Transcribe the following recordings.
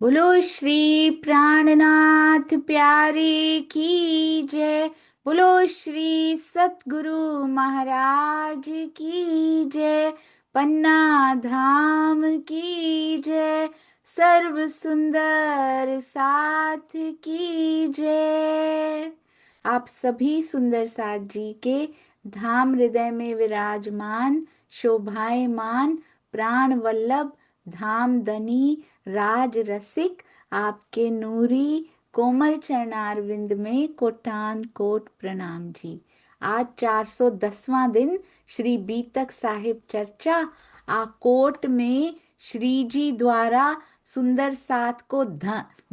बोलो श्री प्राणनाथ प्यारे की जय। बोलो श्री सतगुरु महाराज की जय। पन्ना धाम की जय। सर्व सुंदर साथ की जय। आप सभी सुंदर साथ जी के धाम हृदय में विराजमान शोभायमान प्राण वल्लभ धाम धनी राज रसिक आपके नूरी कोमल चरणारविंद में कोटान कोट प्रणाम जी। आज 410वां दिन श्री बीतक साहिब चर्चा आकोट में श्री जी द्वारा सुंदर साथ को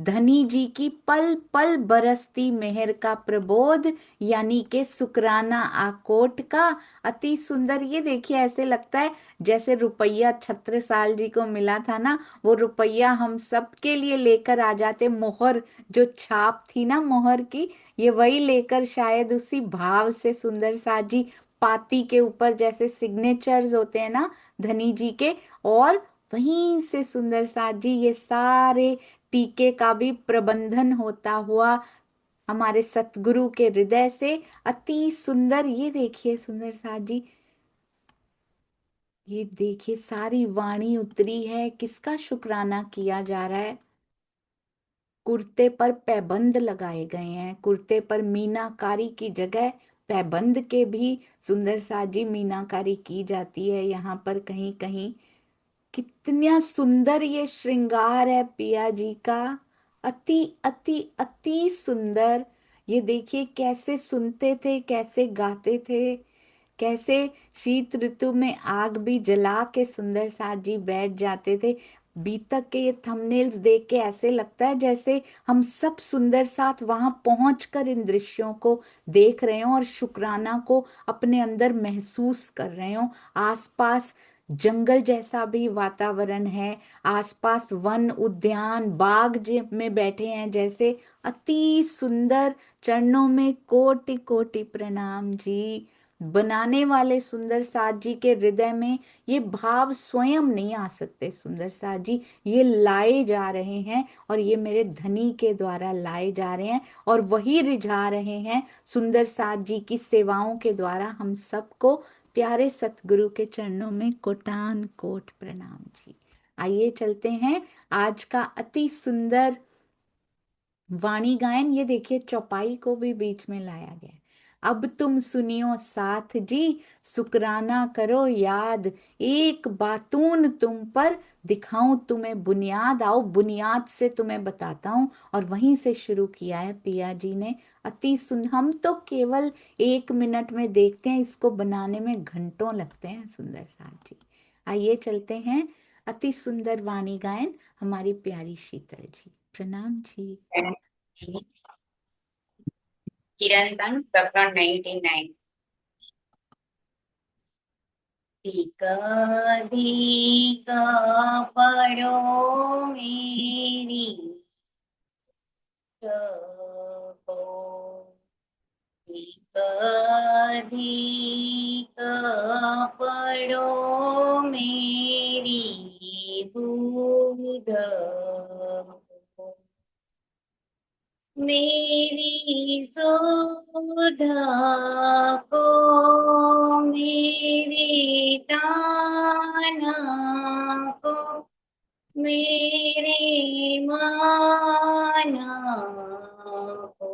धनी जी की पल पल बरसती मेहर का प्रबोध यानी के शुक्राना आकोट का अति सुंदर। ये देखिए ऐसे लगता है जैसे रुपया छत्रसाल जी को मिला था ना, वो रुपया हम सब के लिए लेकर आ जाते। मोहर जो छाप थी ना मोहर की, ये वही लेकर शायद उसी भाव से सुंदर साथ जी पाती के ऊपर जैसे सिग्नेचर्स होते हैं ना धनी जी के, और वहीं से सुंदर साथ जी ये सारे टीके का भी प्रबंधन होता हुआ हमारे सतगुरु के हृदय से अति सुंदर। ये देखिए सुंदर साथ जी, ये देखिए सारी वाणी उतरी है, किसका शुक्राना किया जा रहा है। कुर्ते पर पैबंद लगाए गए हैं, कुर्ते पर मीनाकारी की जगह पैबंद के भी सुंदर साजी मीनाकारी की जाती है यहाँ पर कहीं कहीं। कितना सुंदर ये श्रृंगार है पिया जी का, अति अति अति सुंदर। ये देखिए कैसे सुनते थे, कैसे गाते थे, कैसे शीत ऋतु में आग भी जला के सुंदर साथ जी बैठ जाते थे। बीतक के ये थंबनेल्स देख के ऐसे लगता है जैसे हम सब सुंदर साथ वहां पहुंचकर इन दृश्यों को देख रहे हो और शुक्राना को अपने अंदर महसूस कर रहे हो। आसपास जंगल जैसा भी वातावरण है, आसपास वन उद्यान बाग में बैठे हैं जैसे, अति सुंदर। चरणों में कोटि कोटि प्रणाम जी। बनाने वाले सुंदर साथ जी के हृदय में ये भाव स्वयं नहीं आ सकते सुंदर साथ जी, ये लाए जा रहे हैं और ये मेरे धनी के द्वारा लाए जा रहे हैं और वही रिझा रहे हैं सुंदर साथ जी की सेवाओं के द्वारा हम सबको। प्यारे सतगुरु के चरणों में कोटान कोट प्रणाम जी। आइए चलते हैं आज का अति सुंदर वाणी गायन। ये देखिए चौपाई को भी बीच में लाया गया है। अब तुम सुनियो साथ जी, शुक्राना करो याद, एक बातून तुम पर दिखाऊं तुम्हें बुनियाद। आओ बुनियाद से तुम्हें बताता हूं, और वहीं से शुरू किया है पिया जी ने। अति सुन, हम तो केवल 1 मिनट में देखते हैं, इसको बनाने में घंटों लगते हैं सुंदर साथ जी। आइए चलते हैं अति सुंदर वाणी गायन हमारी प्यारी शीतल जी। प्रणाम जी। किरण प्रकरण 99। धिक धिक पड़ो मेरी जपो। धिक धिक पड़ो मेरी बुध। मेरी सुधा को मेरी ताना को मेरे माना को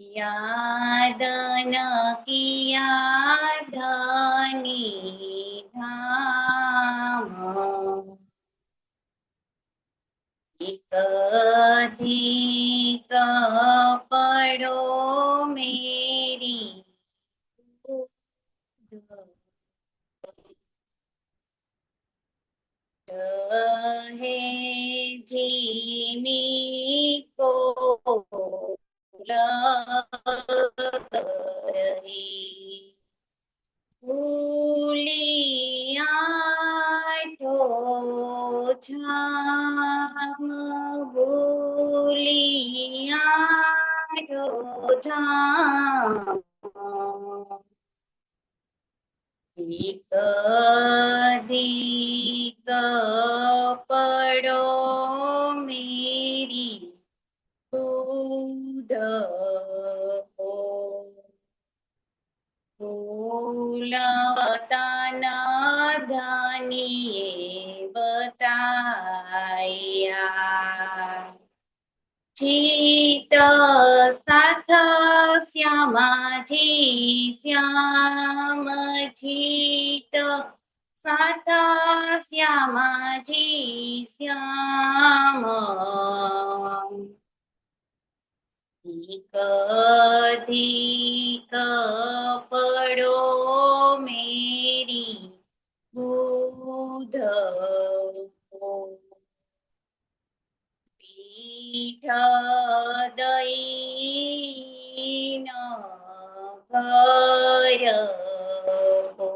याद न किया धनी धाम। एक अधिक पड़ो मेरी बुध। है झिमी को रही भूलिया ठो झाम। भूलिया ठो झाम। धिक धिक ધનીએ બતાયા ચિત સાથ શ્યામાજી શ્યામ ચિત સાથ શ્યામાજી શ્યામ धिक पड़ो मेरी बुध को पीठ दई न घर को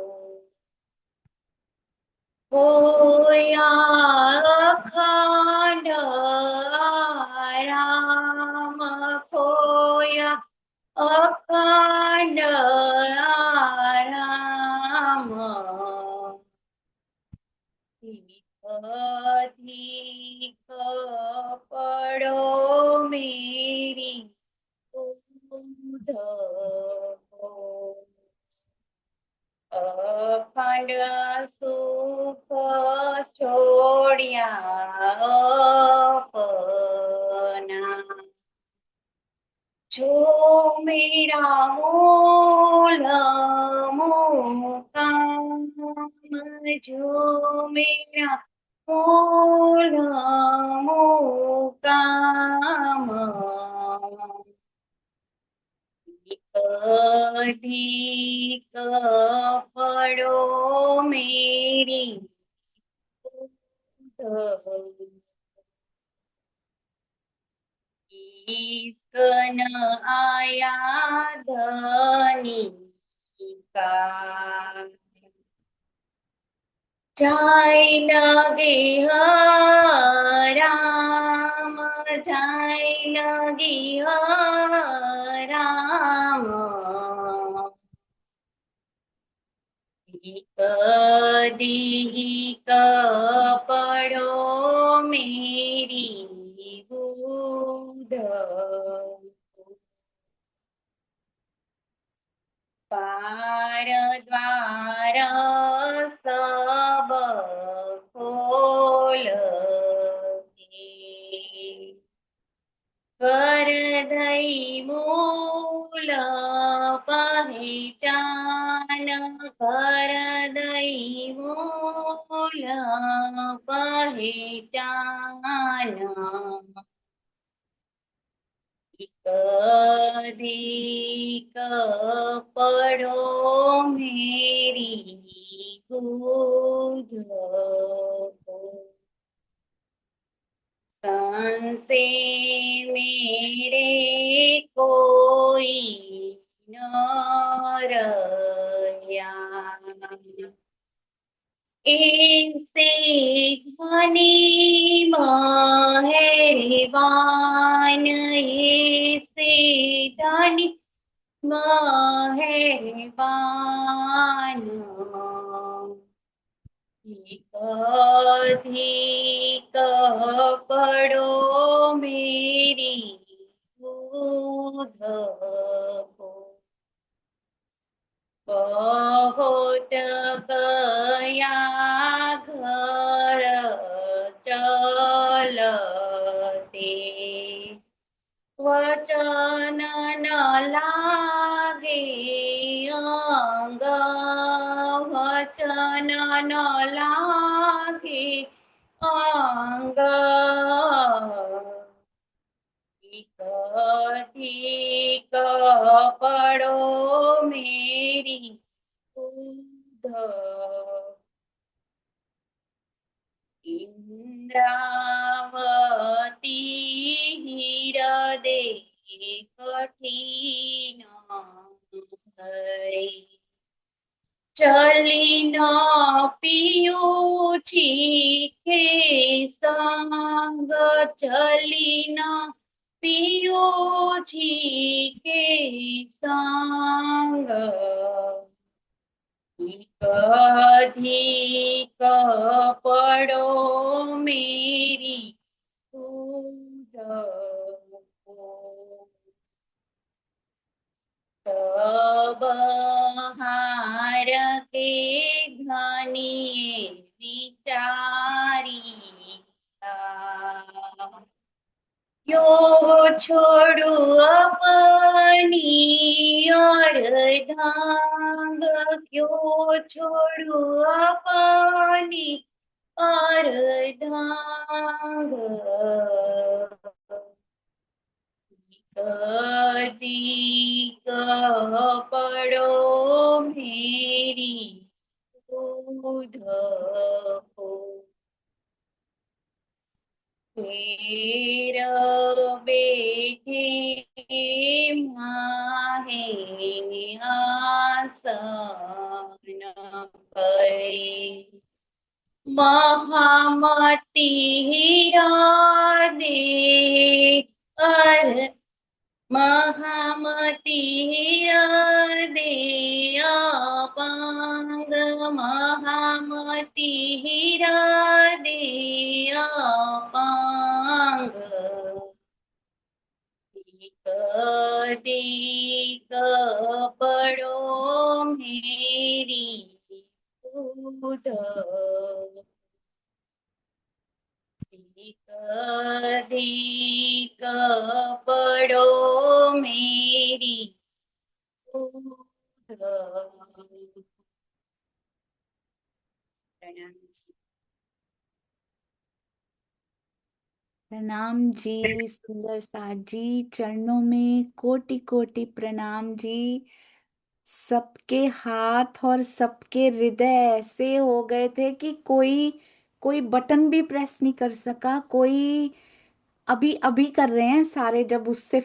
खोया अखंड आराम खोया अखंड आराम अधिक पड़ो मेरी बुध को अखंड सुख छोड़्या अपना जो मेरा मूल मुकाम जो मेरा मूल मुकाम अधिक पड़ो मेरी इसकन आया धनी का जाय लगे राम जाय लगे राम दी पड़ो मेरी बुध पार द्वार सब खोल कर दई मूल पहचान कर दई मूल पहचान अधिक पड़ो मेरी बुध को संसे मेरे कोई न रया ऐसे घनी मेहरबान ऐसे धनी मेहरबान अधिक पड़ो मेरी बुध को बहुत गया घर चलते वचन न लागे अंग वचन न लागे अंग अधिक पड़ो मेरी बुध इंद्रावती हृदय कठिन है चली न पियूची के संग चली न पियूची के संग अधिक पड़ो मेरी बुध को तब हार के धन अपनी विचारी, क्यों छोड़ू अपनी और धांग, क्यों छोड़ू अपनी और धांग, कदी पड़ो मेरी दूध को, फिर बैठे माहे आसन करे, महामती दे अर महामती दे अपांग, महामती दे अपांग, कदी पड़ो मेरी दूध, कदी पड़ो मेरी दूध। प्रणाम जी। प्रणाम जी सुंदर साथ जी, चरणों में कोटि कोटि प्रणाम जी। सबके हाथ और सबके हृदय ऐसे हो गए थे कि कोई कोई बटन भी प्रेस नहीं कर सका। कोई अभी अभी कर रहे हैं सारे, जब उससे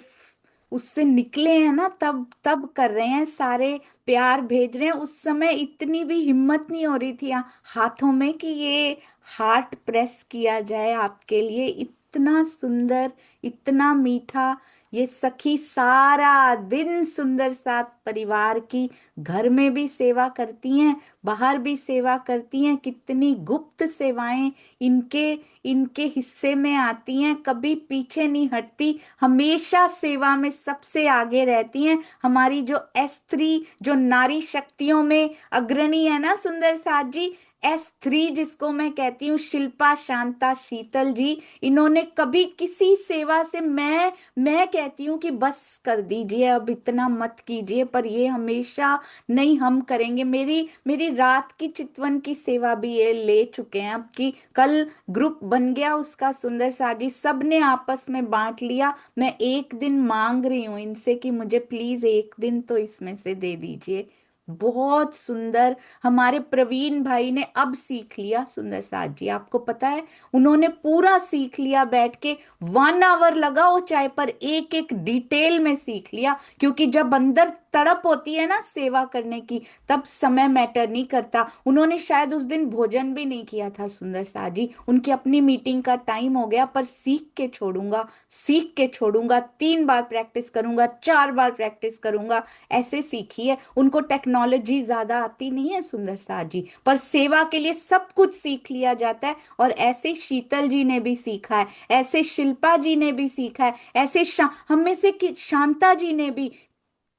उससे निकले हैं ना, तब तब कर रहे हैं सारे, प्यार भेज रहे हैं। उस समय इतनी भी हिम्मत नहीं हो रही थी हाथों में कि ये हार्ट प्रेस किया जाए आपके लिए। इतना सुंदर, इतना मीठा। ये सखी सारा दिन सुंदर साथ परिवार की घर में भी सेवा करती हैं, बाहर भी सेवा करती हैं। कितनी गुप्त सेवाएं इनके इनके हिस्से में आती हैं, कभी पीछे नहीं हटती, हमेशा सेवा में सबसे आगे रहती हैं। हमारी जो स्त्री, जो नारी शक्तियों में अग्रणी है ना सुंदर साथ जी, S3 जिसको मैं कहती हूँ, शिल्पा शांता शीतल जी, इन्होंने कभी किसी सेवा से मैं कहती हूँ कि बस कर दीजिए, अब इतना मत कीजिए, पर ये हमेशा नहीं, हम करेंगे। मेरी मेरी रात की चितवन की सेवा भी ये ले चुके हैं अब की। कल ग्रुप बन गया उसका सुंदर साजी, सबने आपस में बांट लिया। मैं एक दिन मांग रही हूँ इनसे कि मुझे प्लीज एक दिन तो इसमें से दे दीजिए। बहुत सुंदर। हमारे प्रवीण भाई ने अब सीख लिया सुंदर साथ जी, आपको पता है, उन्होंने पूरा सीख लिया, बैठ के 1 आवर लगा वो, चाहे पर एक एक डिटेल में सीख लिया। क्योंकि जब अंदर तड़प होती है ना सेवा करने की, तब समय मैटर नहीं करता। उन्होंने शायद उस दिन भोजन भी नहीं किया था सुंदर सा जी, उनकी अपनी मीटिंग का टाइम हो गया, पर सीख के छोड़ूंगा, सीख के छोड़ूंगा। 3 बार प्रैक्टिस करूंगा, 4 बार प्रैक्टिस करूंगा, ऐसे सीखी है। उनको टेक्नोलॉजी ज्यादा आती नहीं है सुंदर सा जी, पर सेवा के लिए सब कुछ सीख लिया जाता है। और ऐसे शीतल जी ने भी सीखा है, ऐसे शिल्पा जी ने भी सीखा है, ऐसे हम में से शांता जी ने भी,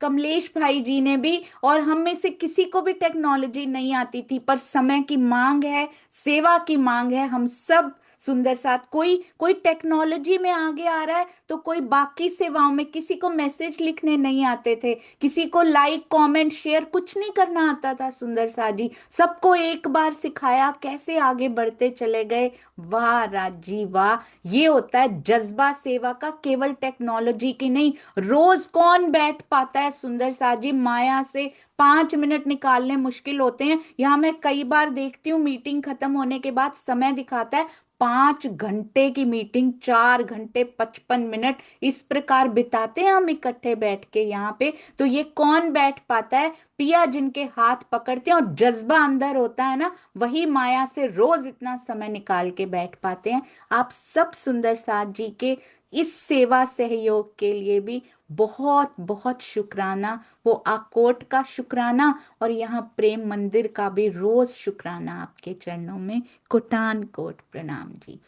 कमलेश भाई जी ने भी। और हम में से किसी को भी टेक्नोलॉजी नहीं आती थी, पर समय की मांग है, सेवा की मांग है। हम सब सुंदर साथ, कोई कोई टेक्नोलॉजी में आगे आ रहा है, तो कोई बाकी सेवाओं में, किसी को मैसेज लिखने नहीं आते थे, किसी को लाइक कमेंट शेयर कुछ नहीं करना आता था सुंदर सा जी, सबको एक बार सिखाया, कैसे आगे बढ़ते चले गए। वाह राजी वाह। ये होता है जज्बा सेवा का, केवल टेक्नोलॉजी की नहीं। रोज कौन बैठ पाता है सुंदर सा जी माया से 5 मिनट निकालने मुश्किल होते हैं। यहाँ मैं कई बार देखती हूँ मीटिंग खत्म होने के बाद समय दिखाता है 5 घंटे की मीटिंग, 4 घंटे 55 मिनट, इस प्रकार बिताते हैं हम इकट्ठे बैठ के यहाँ पे। तो ये कौन बैठ पाता है? पिया जिनके हाथ पकड़ते हैं और जज्बा अंदर होता है ना, वही माया से रोज इतना समय निकाल के बैठ पाते हैं। आप सब सुंदर साथ जी के इस सेवा सहयोग के लिए भी बहुत बहुत शुक्राना। वो आकोट का शुक्राना, और यहाँ प्रेम मंदिर का भी रोज शुक्राना आपके चरणों में। कोटान कोट प्रणाम जी।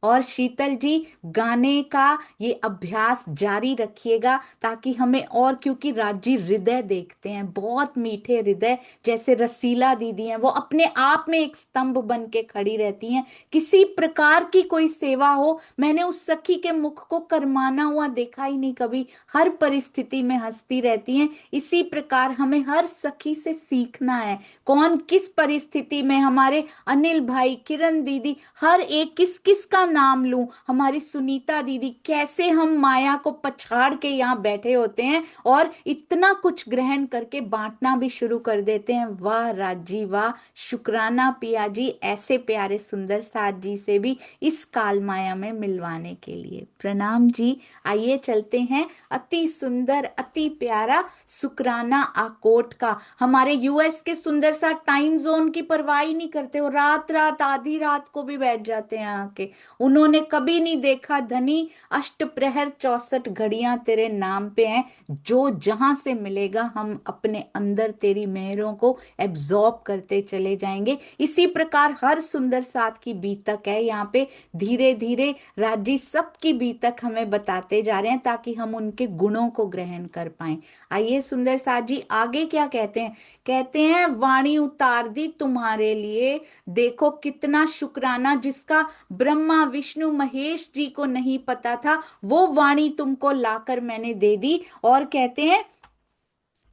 और शीतल जी, गाने का ये अभ्यास जारी रखिएगा, ताकि हमें और, क्योंकि राजी हृदय देखते हैं, बहुत मीठे हृदय, जैसे रसीला दीदी हैं, वो अपने आप में एक स्तंभ बन के खड़ी रहती हैं। किसी प्रकार की कोई सेवा हो, मैंने उस सखी के मुख को करमाना हुआ देखा ही नहीं कभी, हर परिस्थिति में हंसती रहती हैं। इसी प्रकार हमें हर सखी से सीखना है, कौन किस परिस्थिति में, हमारे अनिल भाई, किरण दीदी, हर एक, किस किस का नाम लूं, हमारी सुनीता दीदी, कैसे हम माया को पछाड़ के यहाँ बैठे होते हैं और इतना कुछ ग्रहण करके बांटना भी शुरू कर देते हैं। वाह राजी वाह, शुक्राना पिया जी, ऐसे प्यारे सुंदर साथ जी से भी इस काल माया में मिलवाने के लिए प्रणाम जी। आइए चलते हैं अति सुंदर अति प्यारा शुक्राना आकोट का। हमारे यूएस के सुंदर सा टाइम जोन की परवाह ही नहीं करते, वो रात रात आधी रात को भी बैठ जाते हैं आके। उन्होंने कभी नहीं देखा धनी, अष्ट प्रहर 64 घड़ियां तेरे नाम पे हैं, जो जहां से मिलेगा हम अपने अंदर तेरी मेहरों को एब्जॉर्ब करते चले जाएंगे। इसी प्रकार हर सुंदर साथ की बीतक है यहाँ पे, धीरे धीरे राजी सबकी बीतक हमें बताते जा रहे हैं, ताकि हम उनके गुणों को ग्रहण कर पाए। आइए सुंदर साथ जी आगे क्या कहते हैं। कहते हैं, वाणी उतार दी तुम्हारे लिए, देखो कितना शुक्राना, जिसका ब्रह्मा विष्णु महेश जी को नहीं पता था, वो वाणी तुमको लाकर मैंने दे दी। और कहते हैं,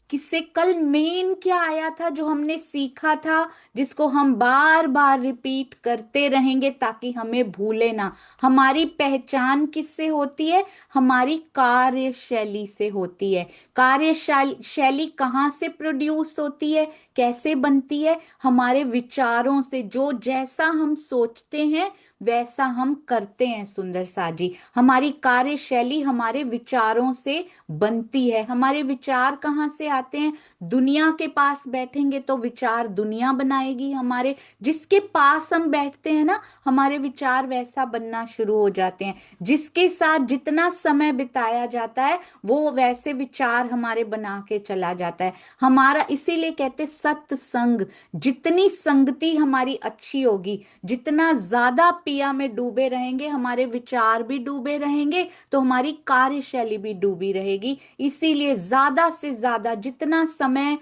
किससे कल मेन क्या आया था जो हमने सीखा था, जिसको हम बार बार रिपीट करते रहेंगे ताकि हमें भूले ना। हमारी पहचान किससे होती है, हमारी कार्यशैली से होती है। कार्यशैली शैली कहाँ से प्रोड्यूस होती है, कैसे बनती है, हमारे विचारों से। जो जैसा हम सोचते हैं वैसा हम करते हैं सुंदर साजी। हमारी कार्यशैली हमारे विचारों से बनती है। हमारे विचार कहाँ से आते हैं, दुनिया के पास बैठेंगे तो विचार दुनिया बनाएगी हमारे। जिसके पास हम बैठते हैं ना, हमारे विचार वैसा बनना शुरू हो जाते हैं। जिसके साथ जितना समय बिताया जाता है, वो वैसे विचार हमारे बना के चला जाता है हमारा। इसीलिए कहते सत्संग, जितनी संगति हमारी अच्छी होगी, जितना ज्यादा पिया में डूबे रहेंगे, हमारे विचार भी डूबे रहेंगे, तो हमारी कार्यशैली भी डूबी रहेगी। इसीलिए ज्यादा से ज्यादा जितना समय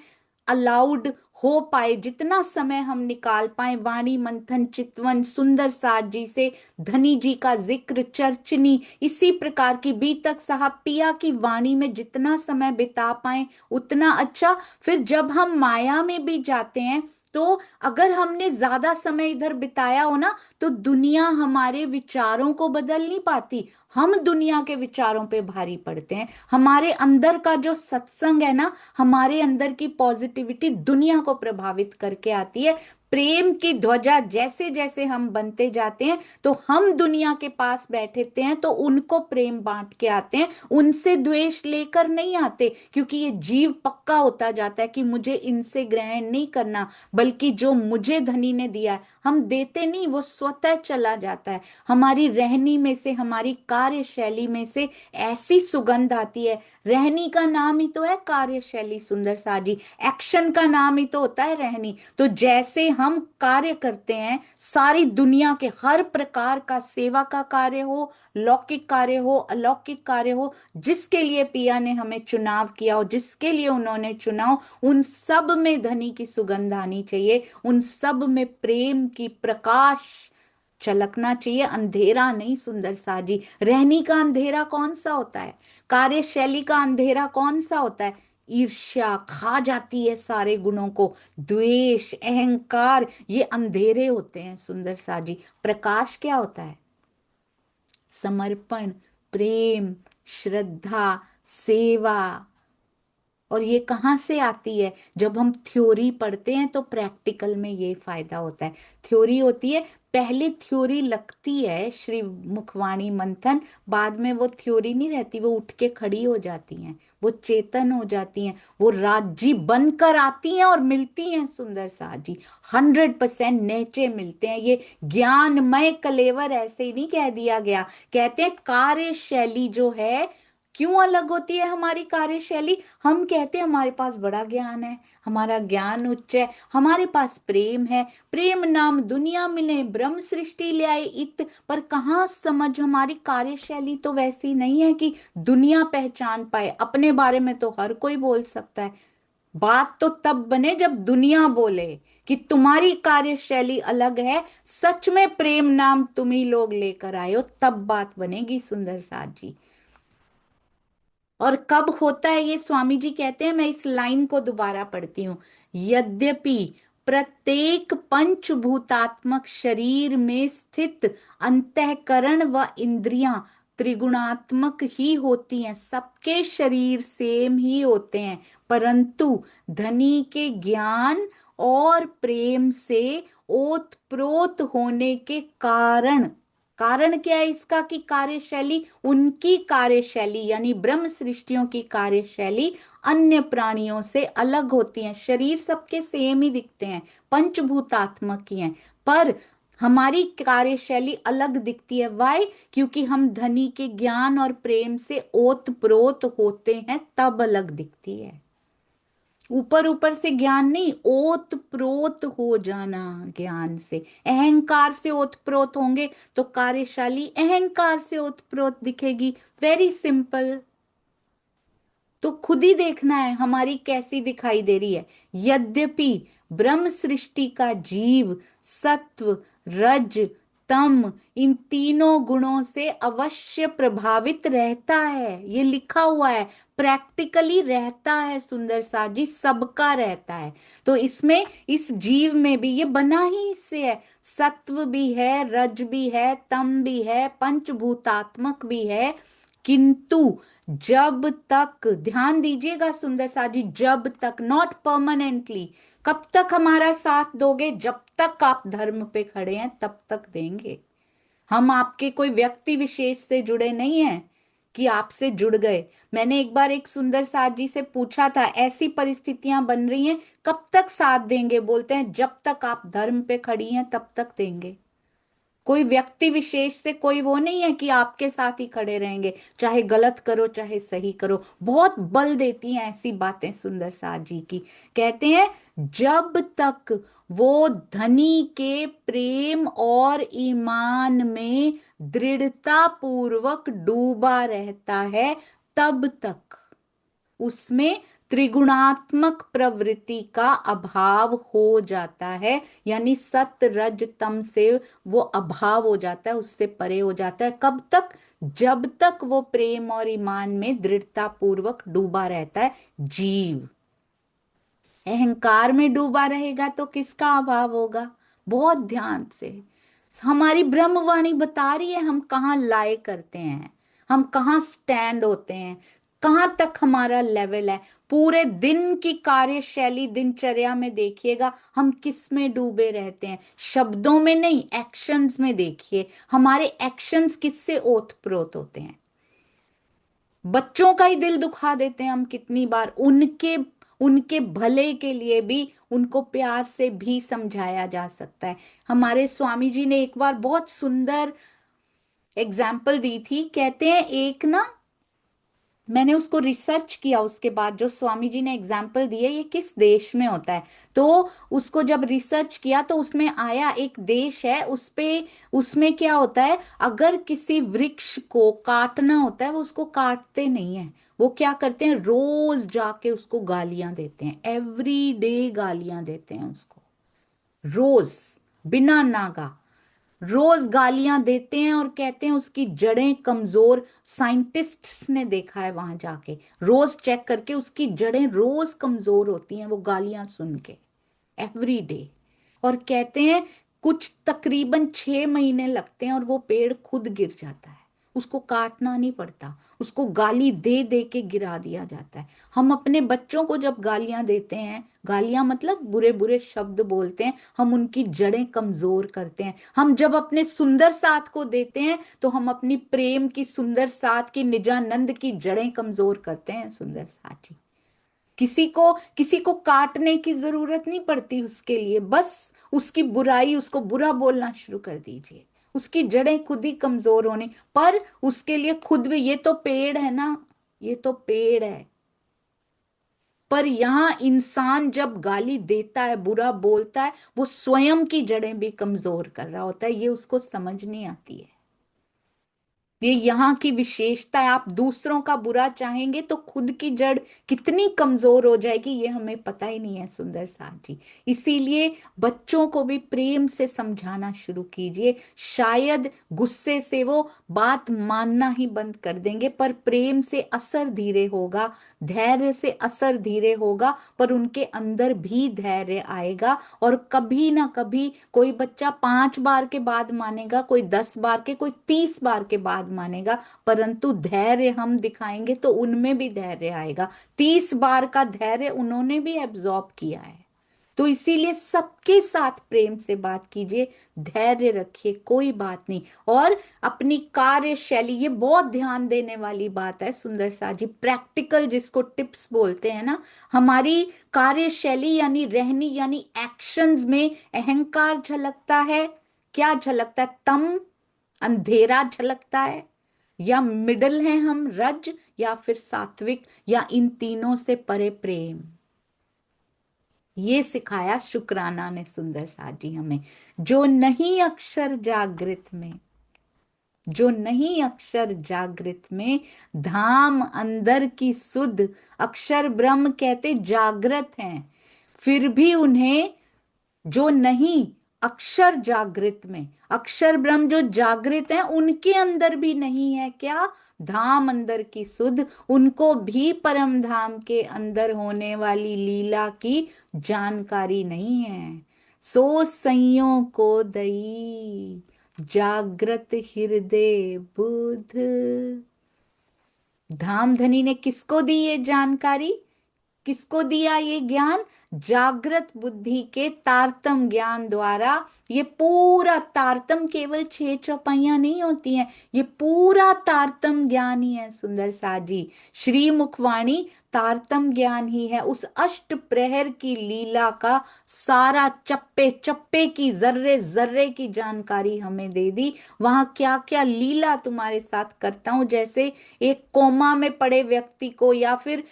अलाउड हो पाए, जितना समय हम निकाल पाए, वाणी मंथन चितवन सुंदर साथ जी से, धनी जी का जिक्र, चर्चनी, इसी प्रकार की बीतक साहब पिया की वाणी में जितना समय बिता पाए उतना अच्छा। फिर जब हम माया में भी जाते हैं, तो अगर हमने ज्यादा समय इधर बिताया हो ना, तो दुनिया हमारे विचारों को बदल नहीं पाती, हम दुनिया के विचारों पे भारी पड़ते हैं। हमारे अंदर का जो सत्संग है ना, हमारे अंदर की पॉजिटिविटी दुनिया को प्रभावित करके आती है। प्रेम की ध्वजा जैसे जैसे हम बनते जाते हैं, तो हम दुनिया के पास बैठते हैं तो उनको प्रेम बांट के आते हैं, उनसे द्वेष लेकर नहीं आते। क्योंकि ये जीव पक्का होता जाता है कि मुझे इनसे ग्रहण नहीं करना, बल्कि जो मुझे धनी ने दिया है, हम देते नहीं, वो स्वतः चला जाता है। हमारी रहनी में से, हमारी कार्यशैली में से ऐसी सुगंध आती है। रहनी का नाम ही तो है कार्यशैली सुंदर साजी, एक्शन का नाम ही तो होता है रहनी। तो जैसे हम कार्य करते हैं, सारी दुनिया के हर प्रकार का सेवा का कार्य हो, लौकिक कार्य हो, अलौकिक कार्य हो, जिसके लिए पिया ने हमें चुनाव किया हो, जिसके लिए उन्होंने चुनाव, उन सब में धनी की सुगंध आनी चाहिए, उन सब में प्रेम की प्रकाश चलकना चाहिए, अंधेरा नहीं सुंदर साजी। रहनी का अंधेरा कौन सा होता है, कार्यशैली का अंधेरा कौन सा होता है, ईर्ष्या खा जाती है सारे गुणों को, द्वेष अहंकार, ये अंधेरे होते हैं सुंदर साजी। प्रकाश क्या होता है, समर्पण, प्रेम, श्रद्धा, सेवा। और ये कहाँ से आती है, जब हम थ्योरी पढ़ते हैं तो प्रैक्टिकल में ये फायदा होता है। थ्योरी होती है, पहले थ्योरी लगती है श्री मुखवाणी मंथन, बाद में वो थ्योरी नहीं रहती, वो उठ के खड़ी हो जाती हैं, वो चेतन हो जाती हैं, वो राजी बनकर आती हैं और मिलती हैं सुंदर साजी। 100% नेचे मिलते हैं। ये ज्ञानमय कलेवर ऐसे ही नहीं कह दिया गया। कहते हैं कार्यशैली जो है, क्यों अलग होती है हमारी कार्यशैली? हम कहते हैं हमारे पास बड़ा ज्ञान है, हमारा ज्ञान उच्च है, हमारे पास प्रेम है, प्रेम नाम दुनिया मिले ब्रह्म सृष्टि ले आए इत। पर कहाँ समझ, हमारी कार्यशैली तो वैसी नहीं है कि दुनिया पहचान पाए। अपने बारे में तो हर कोई बोल सकता है, बात तो तब बने जब दुनिया बोले कि तुम्हारी कार्यशैली अलग है, सच में प्रेम नाम तुम ही लोग लेकर आए हो, तब बात बनेगी सुंदर साथ जी। और कब होता है ये? स्वामी जी कहते हैं, मैं इस लाइन को दोबारा पढ़ती हूँ। यद्यपि प्रत्येक पंचभूतात्मक शरीर में स्थित अंतःकरण व इंद्रियां त्रिगुणात्मक ही होती हैं, सबके शरीर सेम ही होते हैं, परंतु धनी के ज्ञान और प्रेम से ओतप्रोत होने के कारण, कारण क्या है इसका? कि कार्यशैली, उनकी कार्यशैली यानी ब्रह्म सृष्टियों की कार्यशैली अन्य प्राणियों से अलग होती है। शरीर सबके सेम ही दिखते हैं, पंचभूतात्मक ही हैं, पर हमारी कार्यशैली अलग दिखती है। वाई? क्योंकि हम धनी के ज्ञान और प्रेम से ओत प्रोत होते हैं, तब अलग दिखती है। ऊपर ऊपर से ज्ञान नहीं, ओत प्रोत हो जाना ज्ञान से। अहंकार से ओत प्रोत होंगे तो कार्यशाली अहंकार से ओत प्रोत दिखेगी। Very simple. तो खुद ही देखना है हमारी कैसी दिखाई दे रही है। यद्यपि ब्रह्म सृष्टि का जीव सत्व, रज, तम, इन तीनों गुणों से अवश्य प्रभावित रहता है, ये लिखा हुआ है, प्रैक्टिकली रहता है सुंदर सा जी, सबका रहता है। तो इसमें, इस जीव में भी ये बना ही इससे है, सत्व भी है, रज भी है, तम भी है, पंचभूतात्मक भी है। किंतु जब तक, ध्यान दीजिएगा सुंदर सा जी, जब तक, नॉट परमानेंटली। कब तक हमारा साथ दोगे? जब तक आप धर्म पे खड़े हैं तब तक देंगे। हम आपके कोई व्यक्ति विशेष से जुड़े नहीं हैं कि आपसे जुड़ गए। मैंने एक बार एक सुंदर साथ जी से पूछा था, ऐसी परिस्थितियां बन रही हैं, कब तक साथ देंगे? बोलते हैं जब तक आप धर्म पे खड़ी हैं तब तक देंगे। कोई व्यक्ति विशेष से कोई वो नहीं है कि आपके साथ ही खड़े रहेंगे, चाहे गलत करो चाहे सही करो। बहुत बल देती हैं ऐसी बातें सुंदर साथ जी की। कहते हैं जब तक वो धनी के प्रेम और ईमान में दृढ़ता पूर्वक डूबा रहता है, तब तक उसमें त्रिगुणात्मक प्रवृत्ति का अभाव हो जाता है, यानी सत्य रज तम से वो अभाव हो जाता है, उससे परे हो जाता है। कब तक? जब तक वो प्रेम और ईमान में दृढ़ता पूर्वक डूबा रहता है जीव। अहंकार में डूबा रहेगा तो किसका अभाव होगा? बहुत ध्यान से, हमारी ब्रह्मवाणी बता रही है हम कहाँ लाए करते हैं, हम कहाँ स्टैंड होते हैं, कहाँ तक हमारा लेवल है। पूरे दिन की कार्यशैली दिनचर्या में देखिएगा हम किस में डूबे रहते हैं, शब्दों में नहीं, एक्शंस में देखिए हमारे एक्शंस किससे ओतप्रोत होते हैं। बच्चों का ही दिल दुखा देते हैं हम कितनी बार, उनके उनके भले के लिए भी उनको प्यार से भी समझाया जा सकता है। हमारे स्वामी जी ने एक बार बहुत सुंदर एग्जाम्पल दी थी। कहते हैं एक ना, मैंने उसको रिसर्च किया उसके बाद, जो स्वामी जी ने एग्जाम्पल दिए ये किस देश में होता है, तो उसको जब रिसर्च किया तो उसमें आया एक देश है, उस पे, उसमें क्या होता है, अगर किसी वृक्ष को काटना होता है वो उसको काटते नहीं है, वो क्या करते हैं, रोज जाके उसको गालियां देते हैं, एवरी डे गालियां देते हैं उसको, रोज, बिना नागा रोज गालियां देते हैं और कहते हैं उसकी जड़ें कमजोर। साइंटिस्ट्स ने देखा है वहां जाके, रोज चेक करके उसकी जड़ें रोज कमजोर होती हैं वो गालियां सुन के, एवरी डे। और कहते हैं कुछ तकरीबन 6 महीने लगते हैं और वो पेड़ खुद गिर जाता है, उसको काटना नहीं पड़ता, उसको गाली दे दे के गिरा दिया जाता है। हम अपने बच्चों को जब गालियां देते हैं, गालियां मतलब बुरे बुरे शब्द बोलते हैं, हम उनकी जड़ें कमजोर करते हैं। हम जब अपने सुंदर साथ को देते हैं तो हम अपनी प्रेम की, सुंदर साथ की, निजानंद की जड़ें कमजोर करते हैं सुंदर साथ जी। किसी को काटने की जरूरत नहीं पड़ती उसके लिए, बस उसकी बुराई, उसको बुरा बोलना शुरू कर दीजिए, उसकी जड़ें खुद ही कमजोर होने। पर उसके लिए खुद भी, ये तो पेड़ है ना, ये तो पेड़ है। पर यहां इंसान जब गाली देता है, बुरा बोलता है, वो स्वयं की जड़ें भी कमजोर कर रहा होता है, ये उसको समझ नहीं आती है। ये यहाँ की विशेषता है। आप दूसरों का बुरा चाहेंगे तो खुद की जड़ कितनी कमजोर हो जाएगी ये हमें पता ही नहीं है, सुंदर साथ जी। इसीलिए बच्चों को भी प्रेम से समझाना शुरू कीजिए। शायद गुस्से से वो बात मानना ही बंद कर देंगे, पर प्रेम से असर धीरे होगा, धैर्य से असर धीरे होगा, पर उनके अंदर भी धैर्य आएगा। और कभी ना कभी कोई बच्चा 5 बार के बाद मानेगा, कोई 10 बार के, कोई 30 बार के बाद मानेगा, परंतु धैर्य हम दिखाएंगे तो उनमें भी धैर्य आएगा। 30 बार का धैर्य उन्होंने भी एब्जॉर्ब किया है। तो इसीलिए सबके साथ प्रेम से बात कीजिए, धैर्य रखिए, कोई बात नहीं। और अपनी कार्यशैली, ये बहुत ध्यान देने वाली बात है सुंदर सा जी, प्रैक्टिकल जिसको टिप्स बोलते हैं ना, हमारी कार्यशैली यानी रहनी यानी एक्शंस में अहंकार झलकता है, क्या झलकता है, तम, अंधेरा झलकता है, या मिडल है हम, रज, या फिर सात्विक, या इन तीनों से परे प्रेम। ये सिखाया शुक्राना ने सुंदर साथ जी हमें। जो नहीं अक्षर जागृत में, जो नहीं अक्षर जागृत में, धाम अंदर की सुध, अक्षर ब्रह्म कहते जागृत हैं, फिर भी उन्हें, जो नहीं अक्षर जागृत में, अक्षर ब्रह्म जो जागृत है उनके अंदर भी नहीं है क्या, धाम अंदर की सुध, उनको भी परम धाम के अंदर होने वाली लीला की जानकारी नहीं है। सो सइयों को दई, जागृत हृदय बुध। धामधनी ने किसको दी ये जानकारी, किसको दिया ये ज्ञान, जागृत बुद्धि के तारतम ज्ञान द्वारा। ये पूरा तारतम केवल 6 चौपाइयां नहीं होती हैं, ये पूरा तारतम ज्ञान ही है सुंदर सा जी। श्री मुखवाणी तारतम ज्ञान ही है, उस अष्ट प्रहर की लीला का सारा, चप्पे चप्पे की, जर्रे जर्रे की जानकारी हमें दे दी। वहां क्या क्या लीला तुम्हारे साथ करता हूं, जैसे एक कोमा में पड़े व्यक्ति को, या फिर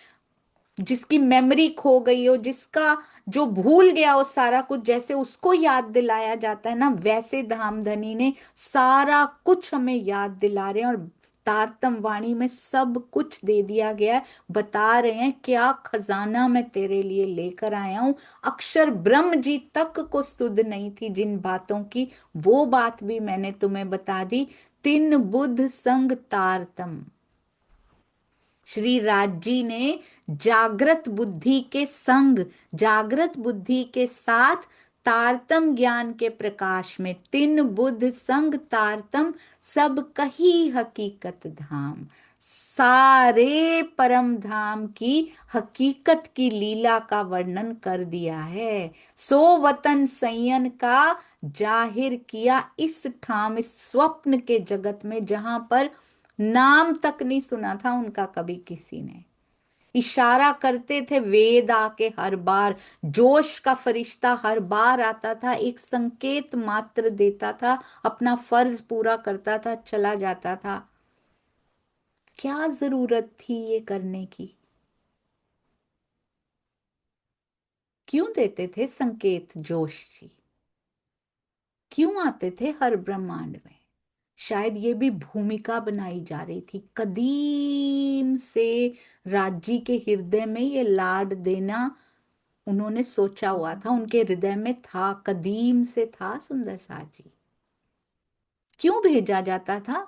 जिसकी मेमोरी खो गई हो, जिसका, जो भूल गया हो सारा कुछ, जैसे उसको याद दिलाया जाता है ना, वैसे धामधनी ने सारा कुछ हमें याद दिला रहे हैं। और तारतम वाणी में सब कुछ दे दिया गया है, बता रहे हैं क्या खजाना मैं तेरे लिए लेकर आया हूं। अक्षर ब्रह्म जी तक को सुध नहीं थी जिन बातों की, वो बात भी मैंने तुम्हें बता दी। तिन बुध संग तारतम, श्री राज जी ने जागृत बुद्धि के संग, जागृत बुद्धि के साथ तारतम ज्ञान के प्रकाश में, तिन बुद्ध संग तारतम, सब कही हकीकत धाम, सारे परम धाम की हकीकत की लीला का वर्णन कर दिया है। सो वतन संयन का जाहिर किया इस ठाम, इस स्वप्न के जगत में, जहां पर नाम तक नहीं सुना था उनका कभी किसी ने। इशारा करते थे वेद आके हर बार, जोश का फरिश्ता हर बार आता था, एक संकेत मात्र देता था, अपना फर्ज पूरा करता था, चला जाता था। क्या जरूरत थी ये करने की, क्यों देते थे संकेत जोश जी, क्यों आते थे हर ब्रह्मांड में। शायद ये भी भूमिका बनाई जा रही थी कदीम से, राज्य के हृदय में ये लाड देना उन्होंने सोचा हुआ था, उनके हृदय में था, कदीम से था सुंदर सा जी। क्यों भेजा जाता था,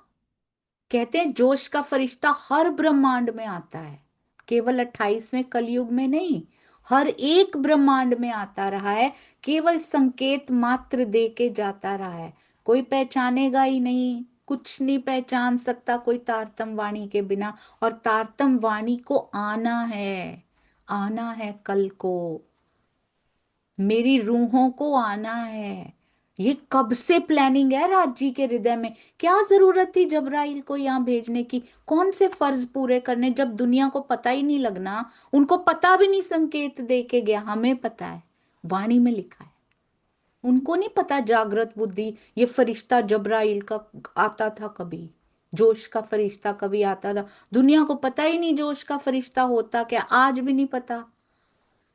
कहते हैं जोश का फरिश्ता हर ब्रह्मांड में आता है, केवल 28वें कलयुग में नहीं, हर एक ब्रह्मांड में आता रहा है, केवल संकेत मात्र दे के जाता रहा है। कोई पहचानेगा ही नहीं, कुछ नहीं पहचान सकता कोई तारतम वाणी के बिना। और तारतम वाणी को आना है, आना है कल को, मेरी रूहों को आना है। ये कब से प्लानिंग है राज्य के हृदय में। क्या जरूरत थी जबराइल को यहाँ भेजने की, कौन से फर्ज पूरे करने, जब दुनिया को पता ही नहीं लगना, उनको पता भी नहीं, संकेत दे के गया, हमें पता है, वाणी में लिखा है। उनको नहीं पता जागृत बुद्धि ये फरिश्ता जबराइल का आता था कभी, जोश का फरिश्ता कभी आता था? दुनिया को पता ही नहीं जोश का फरिश्ता होता क्या, आज भी नहीं पता।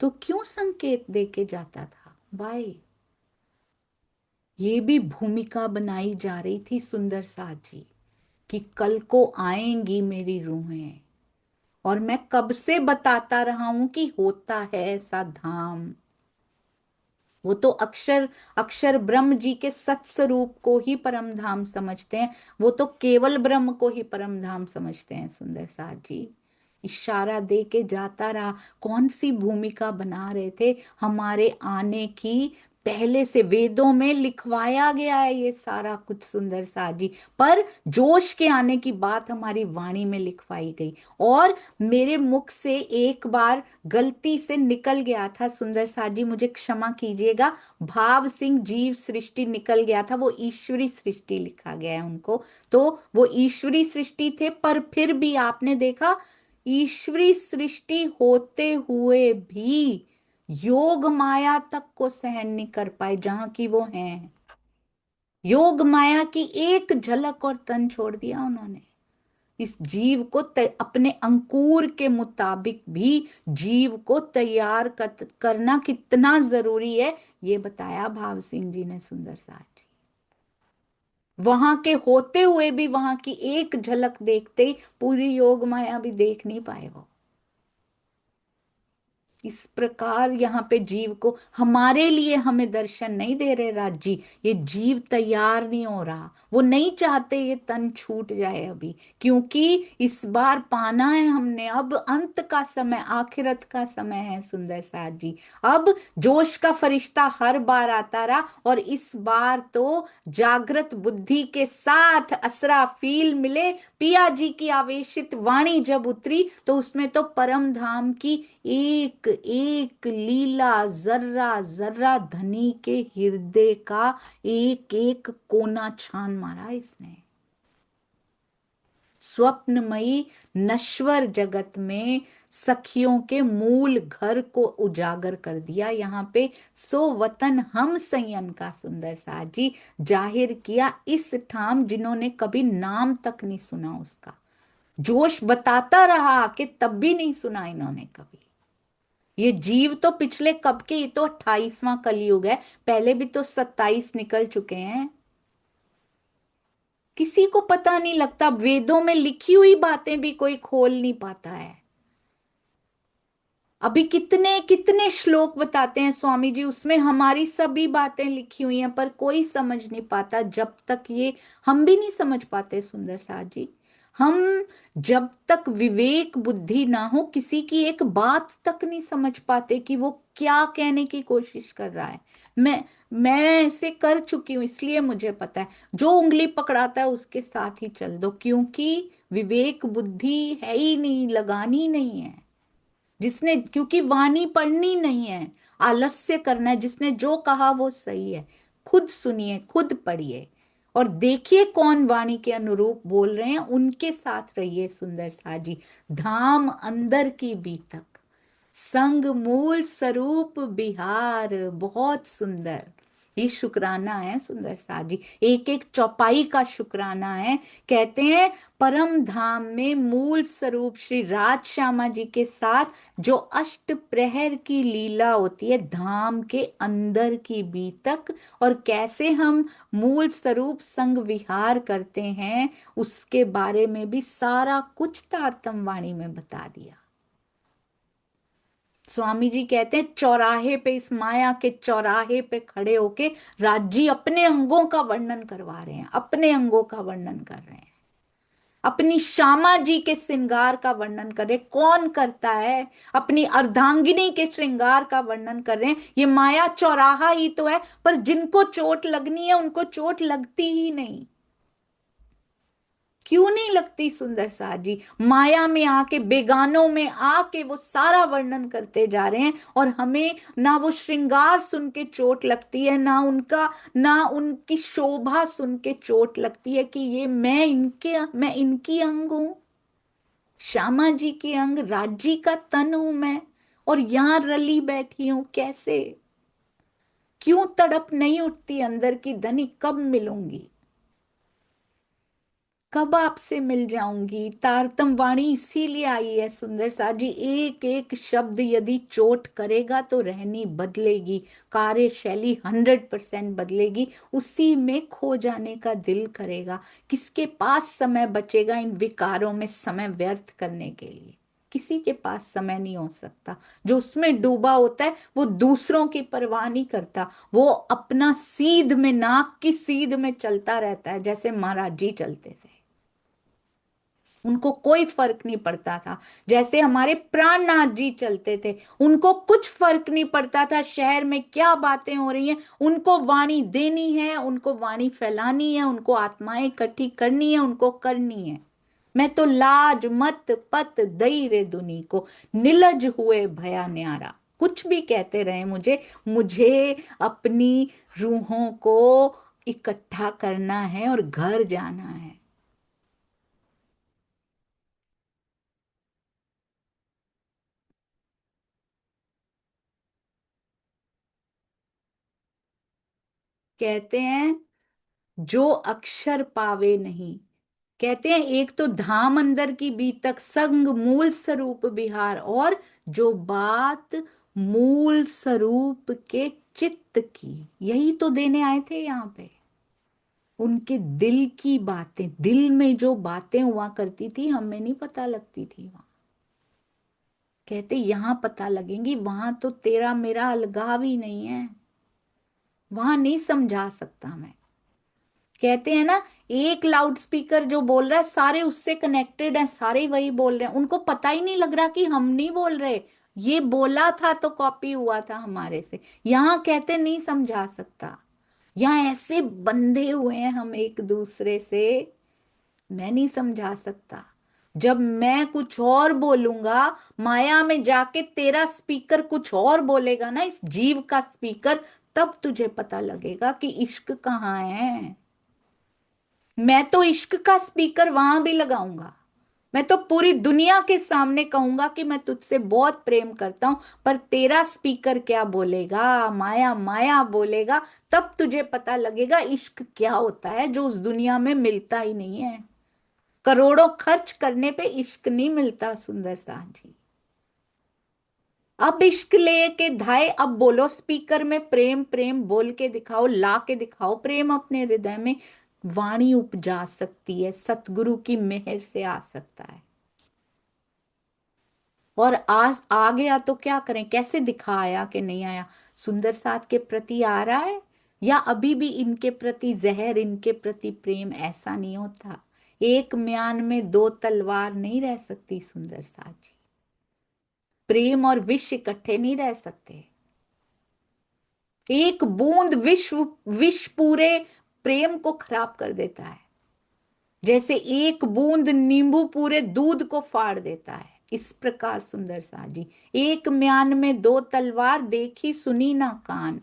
तो क्यों संकेत दे के जाता था भाई? ये भी भूमिका बनाई जा रही थी सुंदर साथ जी, कि कल को आएंगी मेरी रूहें, और मैं कब से बताता रहा हूं कि होता है ऐसा धाम। वो तो अक्षर अक्षर ब्रह्म जी के सत स्वरूप को ही परम धाम समझते हैं, वो तो केवल ब्रह्म को ही परम धाम समझते हैं सुंदर साथ जी। इशारा दे के जाता रहा, कौन सी भूमिका बना रहे थे हमारे आने की। पहले से वेदों में लिखवाया गया है ये सारा कुछ सुंदर साथ जी, पर जोश के आने की बात हमारी वाणी में लिखवाई गई। और मेरे मुख से एक बार गलती से निकल गया था सुंदर साथ जी, मुझे क्षमा कीजिएगा। भाव सिंह जीव सृष्टि निकल गया था, वो ईश्वरी सृष्टि लिखा गया है उनको। तो वो ईश्वरी सृष्टि थे, पर फिर भी आपने देखा ईश्वरी सृष्टि होते हुए भी योग माया तक को सहन नहीं कर पाए जहां की वो हैं। योग माया की एक झलक और तन छोड़ दिया उन्होंने। इस जीव को अपने अंकुर के मुताबिक भी जीव को तैयार करना कितना जरूरी है, ये बताया भाव सिंह जी ने सुंदर साथ जी। वहां के होते हुए भी वहां की एक झलक देखते ही पूरी योग माया भी देख नहीं पाए वो। इस प्रकार यहाँ पे जीव को, हमारे लिए हमें दर्शन नहीं दे रहे राज जी, ये जीव तैयार नहीं हो रहा, वो नहीं चाहते ये तन छूट जाए अभी, क्योंकि इस बार पाना है हमने। अब अंत का समय, आखिरत का समय है सुंदर साथ जी। अब जोश का फरिश्ता हर बार आता रहा, और इस बार तो जागृत बुद्धि के साथ असराफील मिले। पिया जी की आवेशित वाणी जब उतरी तो उसमें तो परम धाम की एक एक लीला, जर्रा जर्रा धनी के हृदय का एक एक कोना छान मारा इसने। स्वप्नमयी नश्वर जगत में सखियों के मूल घर को उजागर कर दिया यहाँ पे। सो वतन हम संयन का सुंदर साथ जी जाहिर किया इस ठाम, जिन्होंने कभी नाम तक नहीं सुना उसका। जोश बताता रहा कि तब भी नहीं सुना इन्होंने कभी। ये जीव तो पिछले कब के, ये तो 28वां कलयुग है, पहले भी तो 27 निकल चुके हैं। किसी को पता नहीं लगता, वेदों में लिखी हुई बातें भी कोई खोल नहीं पाता है। अभी कितने कितने श्लोक बताते हैं स्वामी जी, उसमें हमारी सभी बातें लिखी हुई हैं, पर कोई समझ नहीं पाता जब तक ये, हम भी नहीं समझ पाते सुंदर साथ जी। हम जब तक विवेक बुद्धि ना हो, किसी की एक बात तक नहीं समझ पाते कि वो क्या कहने की कोशिश कर रहा है। मैं ऐसे कर चुकी हूं, इसलिए मुझे पता है, जो उंगली पकड़ाता है उसके साथ ही चल दो, क्योंकि विवेक बुद्धि है ही नहीं, लगानी नहीं है जिसने, क्योंकि वाणी पढ़नी नहीं है, आलस्य करना है। जिसने जो कहा वो सही है, खुद सुनिए, खुद पढ़िए, और देखिए कौन वाणी के अनुरूप बोल रहे हैं, उनके साथ रहिए सुंदर सा जी। धाम अंदर की बीतक, संग मूल स्वरूप बिहार, बहुत सुंदर। ये शुक्राना है सुंदर सा जी, एक एक चौपाई का शुक्राना है। कहते हैं परम धाम में मूल स्वरूप श्री राज श्यामा जी के साथ जो अष्ट प्रहर की लीला होती है, धाम के अंदर की बीतक, और कैसे हम मूल स्वरूप संग विहार करते हैं, उसके बारे में भी सारा कुछ तारतम वाणी में बता दिया। स्वामी जी कहते हैं चौराहे पे, इस माया के चौराहे पे खड़े होके राजी अपने अंगों का वर्णन करवा रहे हैं, अपने अंगों का वर्णन कर रहे हैं, अपनी श्यामा जी के श्रृंगार का वर्णन कर रहे हैं। कौन करता है? अपनी अर्धांगिनी के श्रृंगार का वर्णन कर रहे हैं। ये माया चौराहा ही तो है, पर जिनको चोट लगनी है उनको चोट लगती ही नहीं। क्यों नहीं लगती सुंदर सा जी? माया में आके, बेगानों में आके वो सारा वर्णन करते जा रहे हैं, और हमें ना वो श्रृंगार सुन के चोट लगती है, ना उनका, ना उनकी शोभा सुन के चोट लगती है कि ये मैं इनकी अंग हूं, श्यामा जी की अंग, राज्य का तन हूं मैं, और यहां रली बैठी हूं। कैसे, क्यों तड़प नहीं उठती अंदर की, धनी कब मिलूंगी? कब आपसे मिल जाऊंगी। तारतम वाणी इसीलिए आई है सुंदर सा जी, एक एक शब्द यदि चोट करेगा तो रहनी बदलेगी, कार्यशैली 100% बदलेगी, उसी में खो जाने का दिल करेगा। किसके पास समय बचेगा इन विकारों में समय व्यर्थ करने के लिए। किसी के पास समय नहीं हो सकता। जो उसमें डूबा होता है वो दूसरों की परवाह नहीं करता, वो अपना सीध में, नाक की सीध में चलता रहता है, जैसे महाराज जी चलते थे। उनको कोई फर्क नहीं पड़ता था। जैसे हमारे प्राणनाथ जी चलते थे, उनको कुछ फर्क नहीं पड़ता था शहर में क्या बातें हो रही हैं। उनको वाणी देनी है, उनको वाणी फैलानी है, उनको आत्माएं इकट्ठी करनी है, उनको करनी है। मैं तो लाज मत पत दई रे दुनी को, निलज हुए भया न्यारा। कुछ भी कहते रहे मुझे, मुझे अपनी रूहों को इकट्ठा करना है और घर जाना है। कहते हैं जो अक्षर पावे नहीं, कहते हैं एक तो धाम अंदर की बीतक संग मूल स्वरूप बिहार, और जो बात मूल स्वरूप के चित्त की, यही तो देने आए थे यहाँ पे। उनके दिल की बातें, दिल में जो बातें हुआ करती थी हमें नहीं पता लगती थी वहां। कहते यहाँ पता लगेंगी, वहां तो तेरा मेरा अलगाव ही नहीं है, वहां नहीं समझा सकता मैं। कहते हैं ना, एक लाउड स्पीकर जो बोल रहा है सारे उससे कनेक्टेड हैं, सारे वही बोल रहे हैं, उनको पता ही नहीं लग रहा कि हम नहीं बोल रहे। ये बोला था तो कॉपी हुआ था हमारे से। यहाँ कहते नहीं समझा सकता, यहाँ ऐसे बंधे हुए हैं हम एक दूसरे से, मैं नहीं समझा सकता। जब मैं कुछ और बोलूंगा, माया में जाके तेरा स्पीकर कुछ और बोलेगा ना, इस जीव का स्पीकर, तब तुझे पता लगेगा कि इश्क कहाँ है। मैं तो इश्क का स्पीकर वहां भी लगाऊंगा। मैं तो पूरी दुनिया के सामने कहूंगा कि मैं तुझसे बहुत प्रेम करता हूं, पर तेरा स्पीकर क्या बोलेगा, माया माया बोलेगा। तब तुझे पता लगेगा इश्क क्या होता है, जो उस दुनिया में मिलता ही नहीं है। करोड़ों खर्च करने पे इश्क नहीं मिलता सुंदर सा जी। अब इश्क लेके धाए, अब बोलो स्पीकर में प्रेम, प्रेम बोल के दिखाओ, ला के दिखाओ प्रेम अपने हृदय में। वाणी उपजा सकती है, सतगुरु की मेहर से आ सकता है। और आज आ गया तो क्या करें, कैसे दिखाया कि नहीं आया। सुंदर साथ के प्रति आ रहा है, या अभी भी इनके प्रति जहर, इनके प्रति प्रेम, ऐसा नहीं होता। एक म्यान में दो तलवार नहीं रह सकती सुंदर साथ जी। प्रेम और विष इकट्ठे नहीं रह सकते। एक बूंद विष पूरे प्रेम को खराब कर देता है, जैसे एक बूंद नींबू पूरे दूध को फाड़ देता है। इस प्रकार सुंदर सा जी, एक म्यान में दो तलवार, देखी सुनी ना कान।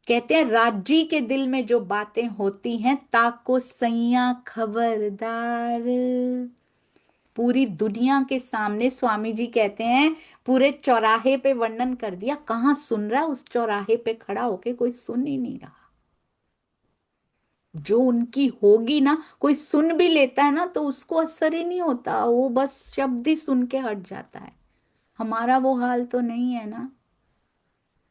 कहते हैं राजी के दिल में जो बातें होती हैं, ताको सैया खबरदार। पूरी दुनिया के सामने स्वामी जी कहते हैं, पूरे चौराहे पे वर्णन कर दिया, कहाँ सुन रहा है, उस चौराहे पे खड़ा होके कोई सुन ही नहीं रहा। जो उनकी होगी ना, कोई सुन भी लेता है ना तो उसको असर ही नहीं होता, वो बस शब्द ही सुन के हट जाता है। हमारा वो हाल तो नहीं है ना।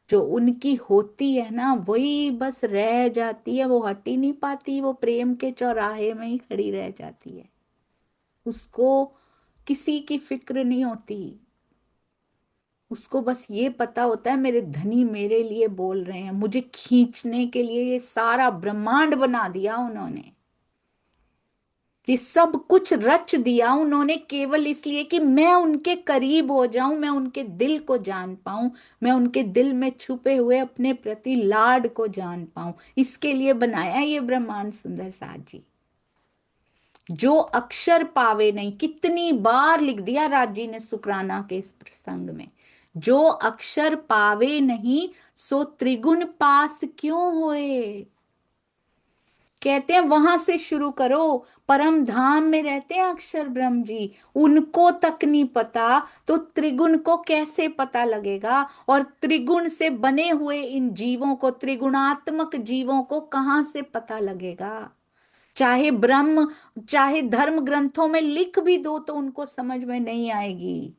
जो उनकी होती है ना वही बस रह जाती है, वो हट ही नहीं पाती, वो प्रेम के चौराहे में ही खड़ी रह जाती है। उसको किसी की फिक्र नहीं होती। उसको बस ये पता होता है मेरे धनी मेरे लिए बोल रहे हैं, मुझे खींचने के लिए ये सारा ब्रह्मांड बना दिया उन्होंने। ये सब कुछ रच दिया उन्होंने केवल इसलिए कि मैं उनके करीब हो जाऊं, मैं उनके दिल को जान पाऊं, मैं उनके दिल में छुपे हुए अपने प्रति लाड को जान पाऊं। इसके लिए बनाया ये ब्रह्मांड सुंदर साथ जी। जो अक्षर पावे नहीं, कितनी बार लिख दिया राज जी ने शुक्राना के इस प्रसंग में। जो अक्षर पावे नहीं, सो त्रिगुण पास क्यों होए। कहते हैं वहां से शुरू करो। परम धाम में रहते हैं अक्षर ब्रह्म जी, उनको तक नहीं पता तो त्रिगुण को कैसे पता लगेगा? और त्रिगुण से बने हुए इन जीवों को, त्रिगुणात्मक जीवों को कहां से पता लगेगा? चाहे ब्रह्म, चाहे धर्म ग्रंथों में लिख भी दो तो उनको समझ में नहीं आएगी।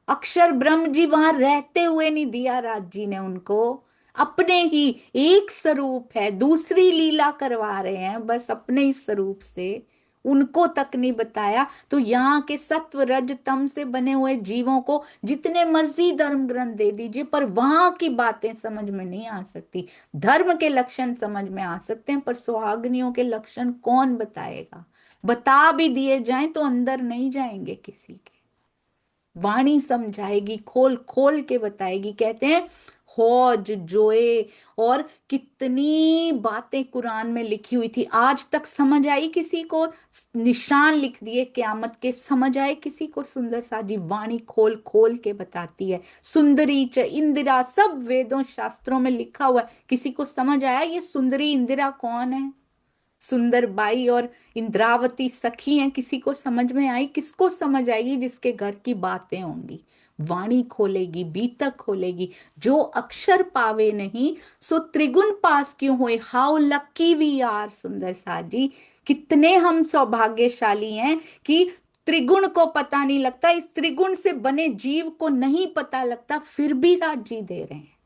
अक्षर ब्रह्म जी वहां रहते हुए नहीं दिया राज जी ने उनको। अपने ही एक स्वरूप है, दूसरी लीला करवा रहे हैं बस अपने ही स्वरूप से, उनको तक नहीं बताया। तो यहाँ के सत्व रज तम से बने हुए जीवों को जितने मर्जी धर्म ग्रंथ दे दीजिए, पर वहां की बातें समझ में नहीं आ सकती। धर्म के लक्षण समझ में आ सकते हैं, पर सुहागनियों के लक्षण कौन बताएगा? बता भी दिए जाएं तो अंदर नहीं जाएंगे किसी के। वाणी समझाएगी, खोल खोल के बताएगी। कहते हैं हौज जोए, और कितनी बातें कुरान में लिखी हुई थी, आज तक समझ आई किसी को? निशान लिख दिए क्यामत के, समझ आए किसी को? सुंदर सा जी वाणी खोल खोल के बताती है। सुंदरी च इंदिरा, सब वेदों शास्त्रों में लिखा हुआ है, किसी को समझ आया ये सुंदरी इंदिरा कौन है? सुंदर बाई और इंद्रावती सखी हैं, किसी को समझ में आई? किसको समझ आएगी? जिसके घर की बातें होंगी। वाणी खोलेगी, बीतक खोलेगी। जो अक्षर पावे नहीं सो त्रिगुण पास क्यों हुए? हाउ लकी वी आर, सुंदर सा जी, कितने हम सौभाग्यशाली हैं कि त्रिगुण को पता नहीं लगता, इस त्रिगुण से बने जीव को नहीं पता लगता, फिर भी राज जी दे रहे हैं।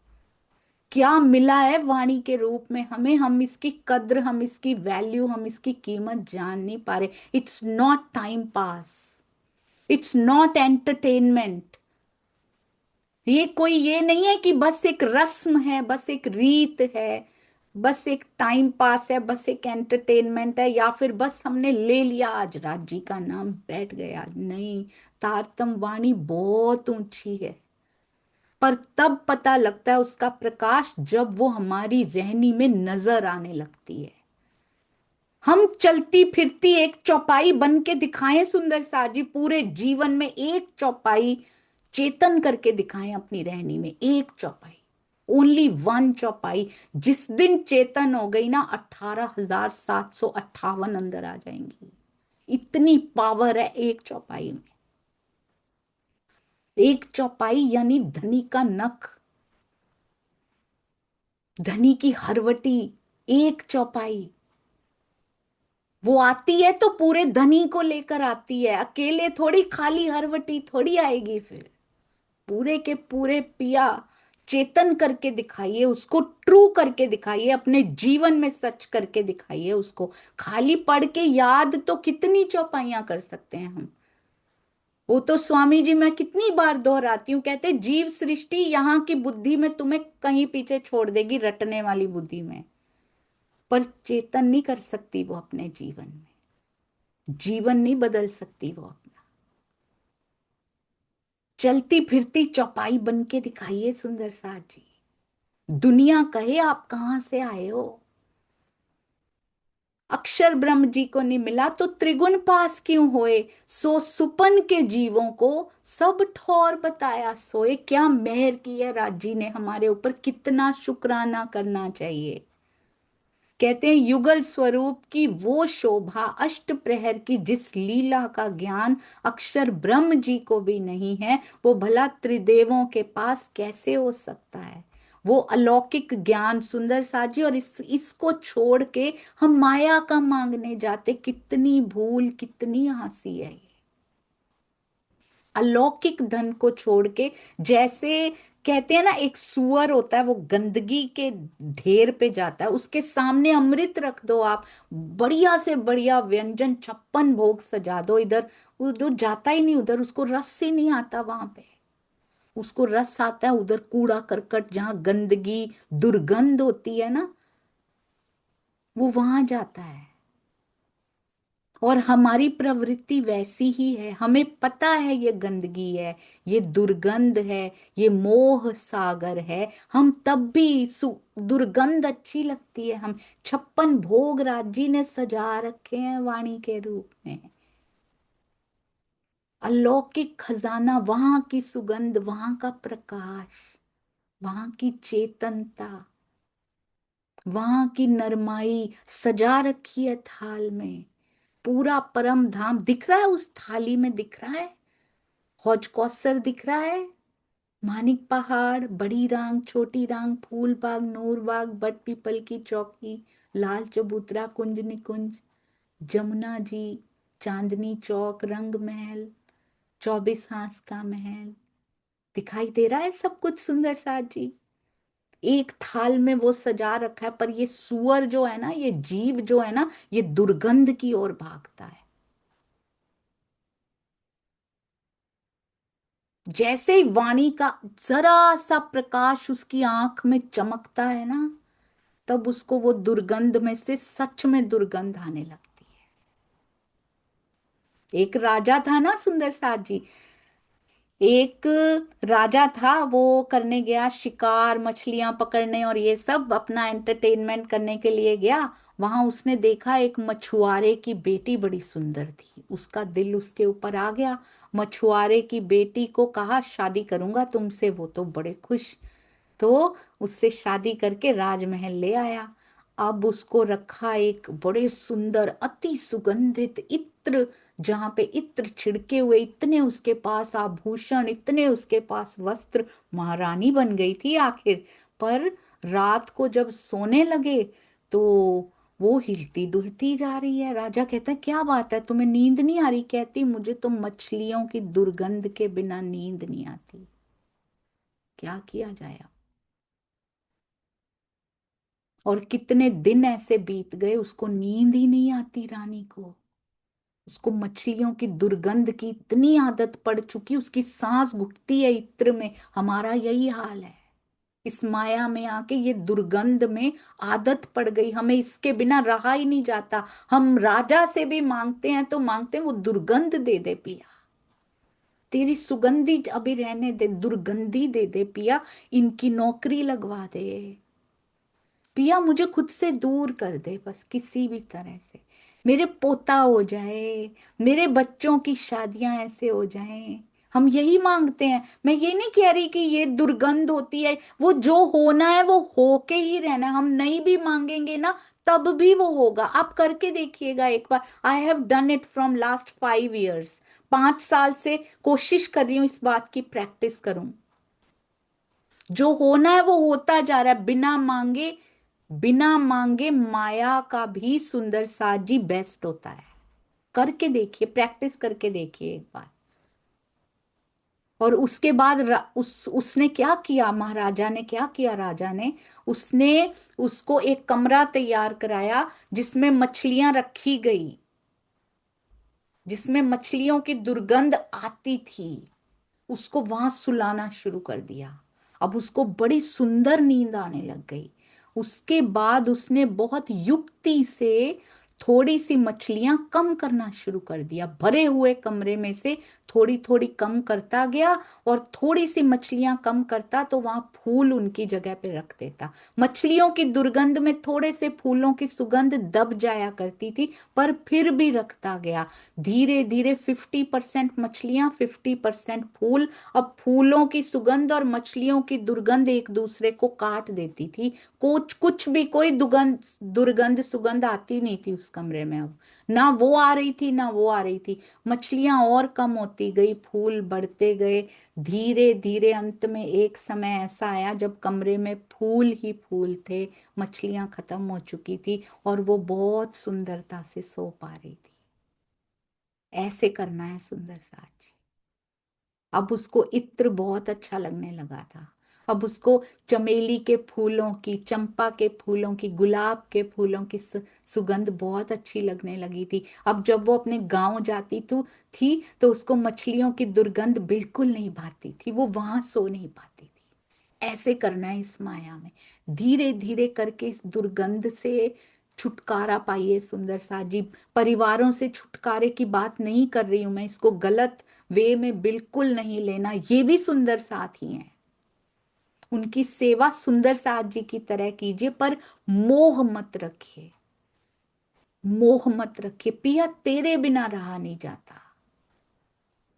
क्या मिला है वाणी के रूप में हमें? हम इसकी कद्र, हम इसकी वैल्यू, हम इसकी कीमत जान नहीं पा रहे। It's not time pass, it's not entertainment. ये कोई ये नहीं है कि बस एक रस्म है, बस एक रीत है, बस एक टाइम पास है, बस एक एंटरटेनमेंट है, या फिर बस हमने ले लिया आज राज जी का नाम बैठ गया। नहीं, तारतम वाणी बहुत ऊंची है। पर तब पता लगता है उसका प्रकाश जब वो हमारी रहनी में नजर आने लगती है। हम चलती फिरती एक चौपाई बन के दिखाएं सुंदर सा जी, पूरे जीवन में एक चौपाई चेतन करके दिखाएं अपनी रहनी में, एक चौपाई, ओनली वन चौपाई। जिस दिन चेतन हो गई ना, 18,758 अंदर आ जाएंगी। इतनी पावर है एक चौपाई में। एक चौपाई यानी धनी का नख, धनी की हरवटी, एक चौपाई। वो आती है तो पूरे धनी को लेकर आती है, अकेले थोड़ी, खाली हरवटी थोड़ी आएगी। फिर पूरे के पूरे पिया चेतन करके दिखाइए उसको, ट्रू करके दिखाइए, अपने जीवन में सच करके दिखाइए उसको। खाली पढ़ के याद तो कितनी चौपाइयां कर सकते हैं हम। वो तो स्वामी जी मैं कितनी बार दोहराती हूँ, कहते जीव सृष्टि यहाँ की बुद्धि में तुम्हें कहीं पीछे छोड़ देगी, रटने वाली बुद्धि में, पर चेतन नहीं कर सकती वो अपने जीवन में। जीवन नहीं बदल सकती वो अपना। चलती फिरती चौपाई बन के दिखाइए सुंदर सा जी। दुनिया कहे आप कहां से आए हो? अक्षर ब्रह्म जी को नहीं मिला तो त्रिगुण पास क्यों होए? सो सुपन के जीवों को सब ठौर बताया सोए। क्या मेहर की है राज जी ने हमारे ऊपर, कितना शुक्राना करना चाहिए। कहते हैं युगल स्वरूप की वो शोभा, अष्ट प्रहर की जिस लीला का ज्ञान अक्षर ब्रह्म जी को भी नहीं है, वो भला त्रिदेवों के पास कैसे हो सकता है? वो अलौकिक ज्ञान सुंदर साजी, और इसको छोड़ के हम माया का मांगने जाते, कितनी भूल, कितनी हंसी है ये। अलौकिक धन को छोड़ के, जैसे कहते हैं ना एक सुअर होता है वो गंदगी के ढेर पे जाता है, उसके सामने अमृत रख दो आप, बढ़िया से बढ़िया व्यंजन 56 भोग सजा दो, इधर वो जो जाता ही नहीं, उधर उसको रस ही नहीं आता वहां पे। उसको रस आता है उधर कूड़ा करकट, जहां गंदगी दुर्गंध होती है ना, वो वहां जाता है। और हमारी प्रवृत्ति वैसी ही है, हमें पता है ये गंदगी है, ये दुर्गंध है, ये मोह सागर है, हम तब भी दुर्गंध अच्छी लगती है। हम 56 भोग राजी ने सजा रखे हैं वाणी के रूप में। अलौकिक खजाना, वहां की सुगंध, वहां का प्रकाश, वहां की चेतनता, वहां की नरमाई सजा रखी है थाल में। पूरा परम धाम दिख रहा है, उस थाली में दिख रहा है। हौज कौसर दिख रहा है, मानिक पहाड़, बड़ी रांग, छोटी रांग, फूल बाग, नूर बाग, बट पीपल की चौकी, लाल चबूतरा, कुंज निकुंज, जमुना जी, चांदनी चौक, रंग महल, 24 हांस का महल। दिखाई दे रहा है सब कुछ सुंदर साज जी। एक थाल में वो सजा रखा है, पर ये सुअर जो है ना, ये जीव जो है ना, ये दुर्गंध की ओर भागता है। जैसे ही वाणी का जरा सा प्रकाश उसकी आंख में चमकता है ना, तब उसको वो दुर्गंध में से सच में दुर्गंध आने लगती है। एक राजा था ना सुंदर साज जी, एक राजा था, वो करने गया शिकार, मछलियां पकड़ने और ये सब अपना एंटरटेनमेंट करने के लिए गया। वहां उसने देखा एक मछुआरे की बेटी बड़ी सुंदर थी, उसका दिल उसके ऊपर आ गया। मछुआरे की बेटी को कहा शादी करूंगा तुमसे, वो तो बड़े खुश, तो उससे शादी करके राजमहल ले आया। अब उसको रखा एक बड़े सुंदर अति सुगंधित इत्र, जहां पे इत्र छिड़के हुए, इतने उसके पास आभूषण, इतने उसके पास वस्त्र, महारानी बन गई थी आखिर। पर रात को जब सोने लगे तो वो हिलती डुलती जा रही है। राजा कहता है क्या बात है, तुम्हें नींद नहीं आ रही? कहती मुझे तो मछलियों की दुर्गंध के बिना नींद नहीं आती। क्या किया जाए अब? और कितने दिन ऐसे बीत गए, उसको नींद ही नहीं आती रानी को। उसको मछलियों की दुर्गंध की इतनी आदत पड़ चुकी, उसकी सांस घुटती है इत्र में। हमारा यही हाल है, इस माया में आके ये दुर्गंध में आदत पड़ गई, हमें इसके बिना रहा ही नहीं जाता। हम राजा से भी मांगते हैं तो मांगते हैं वो दुर्गंध दे दे पिया, तेरी सुगंधी अभी रहने दे, दुर्गंधी दे दे पिया, इनकी नौकरी लगवा दे पिया, मुझे खुद से दूर कर दे बस किसी भी तरह से। मेरे पोता हो जाए, मेरे बच्चों की शादियां ऐसे हो जाएं। हम यही मांगते हैं। मैं ये नहीं कह रही कि ये दुर्गंध होती है, वो जो होना है वो होके ही रहना है। हम नहीं भी मांगेंगे ना, तब भी वो होगा। आप करके देखिएगा एक बार। I have done it from last 5 years। 5 साल से कोशिश कर रही हूँ इस बात की प्रैक्टिस करूं। जो होना है वो होता जा रहा है बिना मांगे। बिना मांगे माया का भी सुंदर साज जी बेस्ट होता है। करके देखिए, प्रैक्टिस करके देखिए एक बार। और उसके बाद उसने क्या किया, महाराजा ने क्या किया, राजा ने, उसने उसको एक कमरा तैयार कराया जिसमें मछलियां रखी गई, जिसमें मछलियों की दुर्गंध आती थी। उसको वहां सुलाना शुरू कर दिया। अब उसको बड़ी सुंदर नींद आने लग गई। उसके बाद उसने बहुत युक्ति से थोड़ी सी मछलियां कम करना शुरू कर दिया, भरे हुए कमरे में से थोड़ी थोड़ी कम करता गया। और थोड़ी सी मछलियां कम करता तो वहां फूल उनकी जगह पे रख देता। मछलियों की दुर्गंध में थोड़े से फूलों की सुगंध दब जाया करती थी, पर फिर भी रखता गया। धीरे धीरे 50% मछलियां, 50% फूल। अब फूलों की सुगंध और मछलियों की दुर्गंध एक दूसरे को काट देती थी। कुछ कुछ भी कोई दुर्गंध दुर्गंध सुगंध आती नहीं थी उस कमरे में अब। ना वो आ रही थी ना वो आ रही थी। मछलियां और कम होती गई, फूल बढ़ते गए। धीरे धीरे अंत में एक समय ऐसा आया जब कमरे में फूल ही फूल थे, मछलियां खत्म हो चुकी थी और वो बहुत सुंदरता से सो पा रही थी। ऐसे करना है सुंदर साज। अब उसको इत्र बहुत अच्छा लगने लगा था। अब उसको चमेली के फूलों की, चंपा के फूलों की, गुलाब के फूलों की सुगंध बहुत अच्छी लगने लगी थी। अब जब वो अपने गांव जाती थी तो उसको मछलियों की दुर्गंध बिल्कुल नहीं भाती थी, वो वहां सो नहीं पाती थी। ऐसे करना है इस माया में। धीरे धीरे करके इस दुर्गंध से छुटकारा पाइए सुंदर सा जी। परिवारों से छुटकारे की बात नहीं कर रही हूं मैं, इसको गलत वे में बिल्कुल नहीं लेना, ये भी सुंदर साथ ही हैं। उनकी सेवा सुंदर साथ जी की तरह कीजिए, पर मोह मत रखिए। मोह मत रखिए पिया, तेरे बिना रहा नहीं जाता।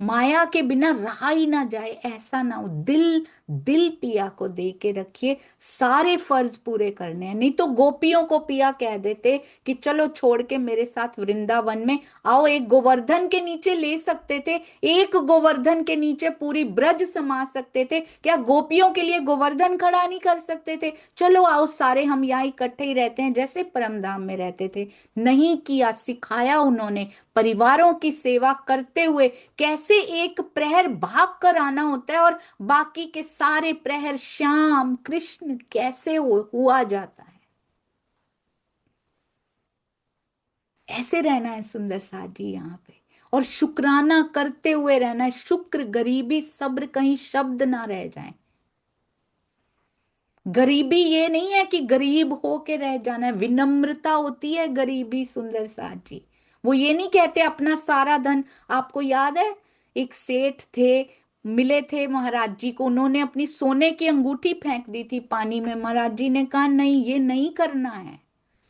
माया के बिना रहा ही ना जाए, ऐसा ना हो। दिल, दिल पिया को दे के रखिए, सारे फर्ज पूरे करने हैं। नहीं तो गोपियों को पिया कह देते कि चलो छोड़ के मेरे साथ वृंदावन में आओ। एक गोवर्धन के नीचे ले सकते थे, एक गोवर्धन के नीचे पूरी ब्रज समा सकते थे, क्या गोपियों के लिए गोवर्धन खड़ा नहीं कर सकते थे? चलो आओ सारे हम यहाँ इकट्ठे ही रहते हैं जैसे परमधाम में रहते थे। नहीं किया, सिखाया उन्होंने परिवारों की सेवा करते हुए कैसे एक प्रहर भाग कर आना होता है और बाकी के सारे प्रहर श्याम कृष्ण कैसे हुआ जाता है। ऐसे रहना है सुंदर साथ जी यहाँ पे, और शुक्राना करते हुए रहना है। शुक्र, गरीबी, सब्र कहीं शब्द ना रह जाए। गरीबी ये नहीं है कि गरीब होके रह जाना है, विनम्रता होती है गरीबी सुंदर साथ जी। वो ये नहीं कहते अपना सारा धन। आपको याद है एक सेठ थे, मिले थे महाराज जी को, उन्होंने अपनी सोने की अंगूठी फेंक दी थी पानी में। महाराज जी ने कहा नहीं, ये नहीं करना है,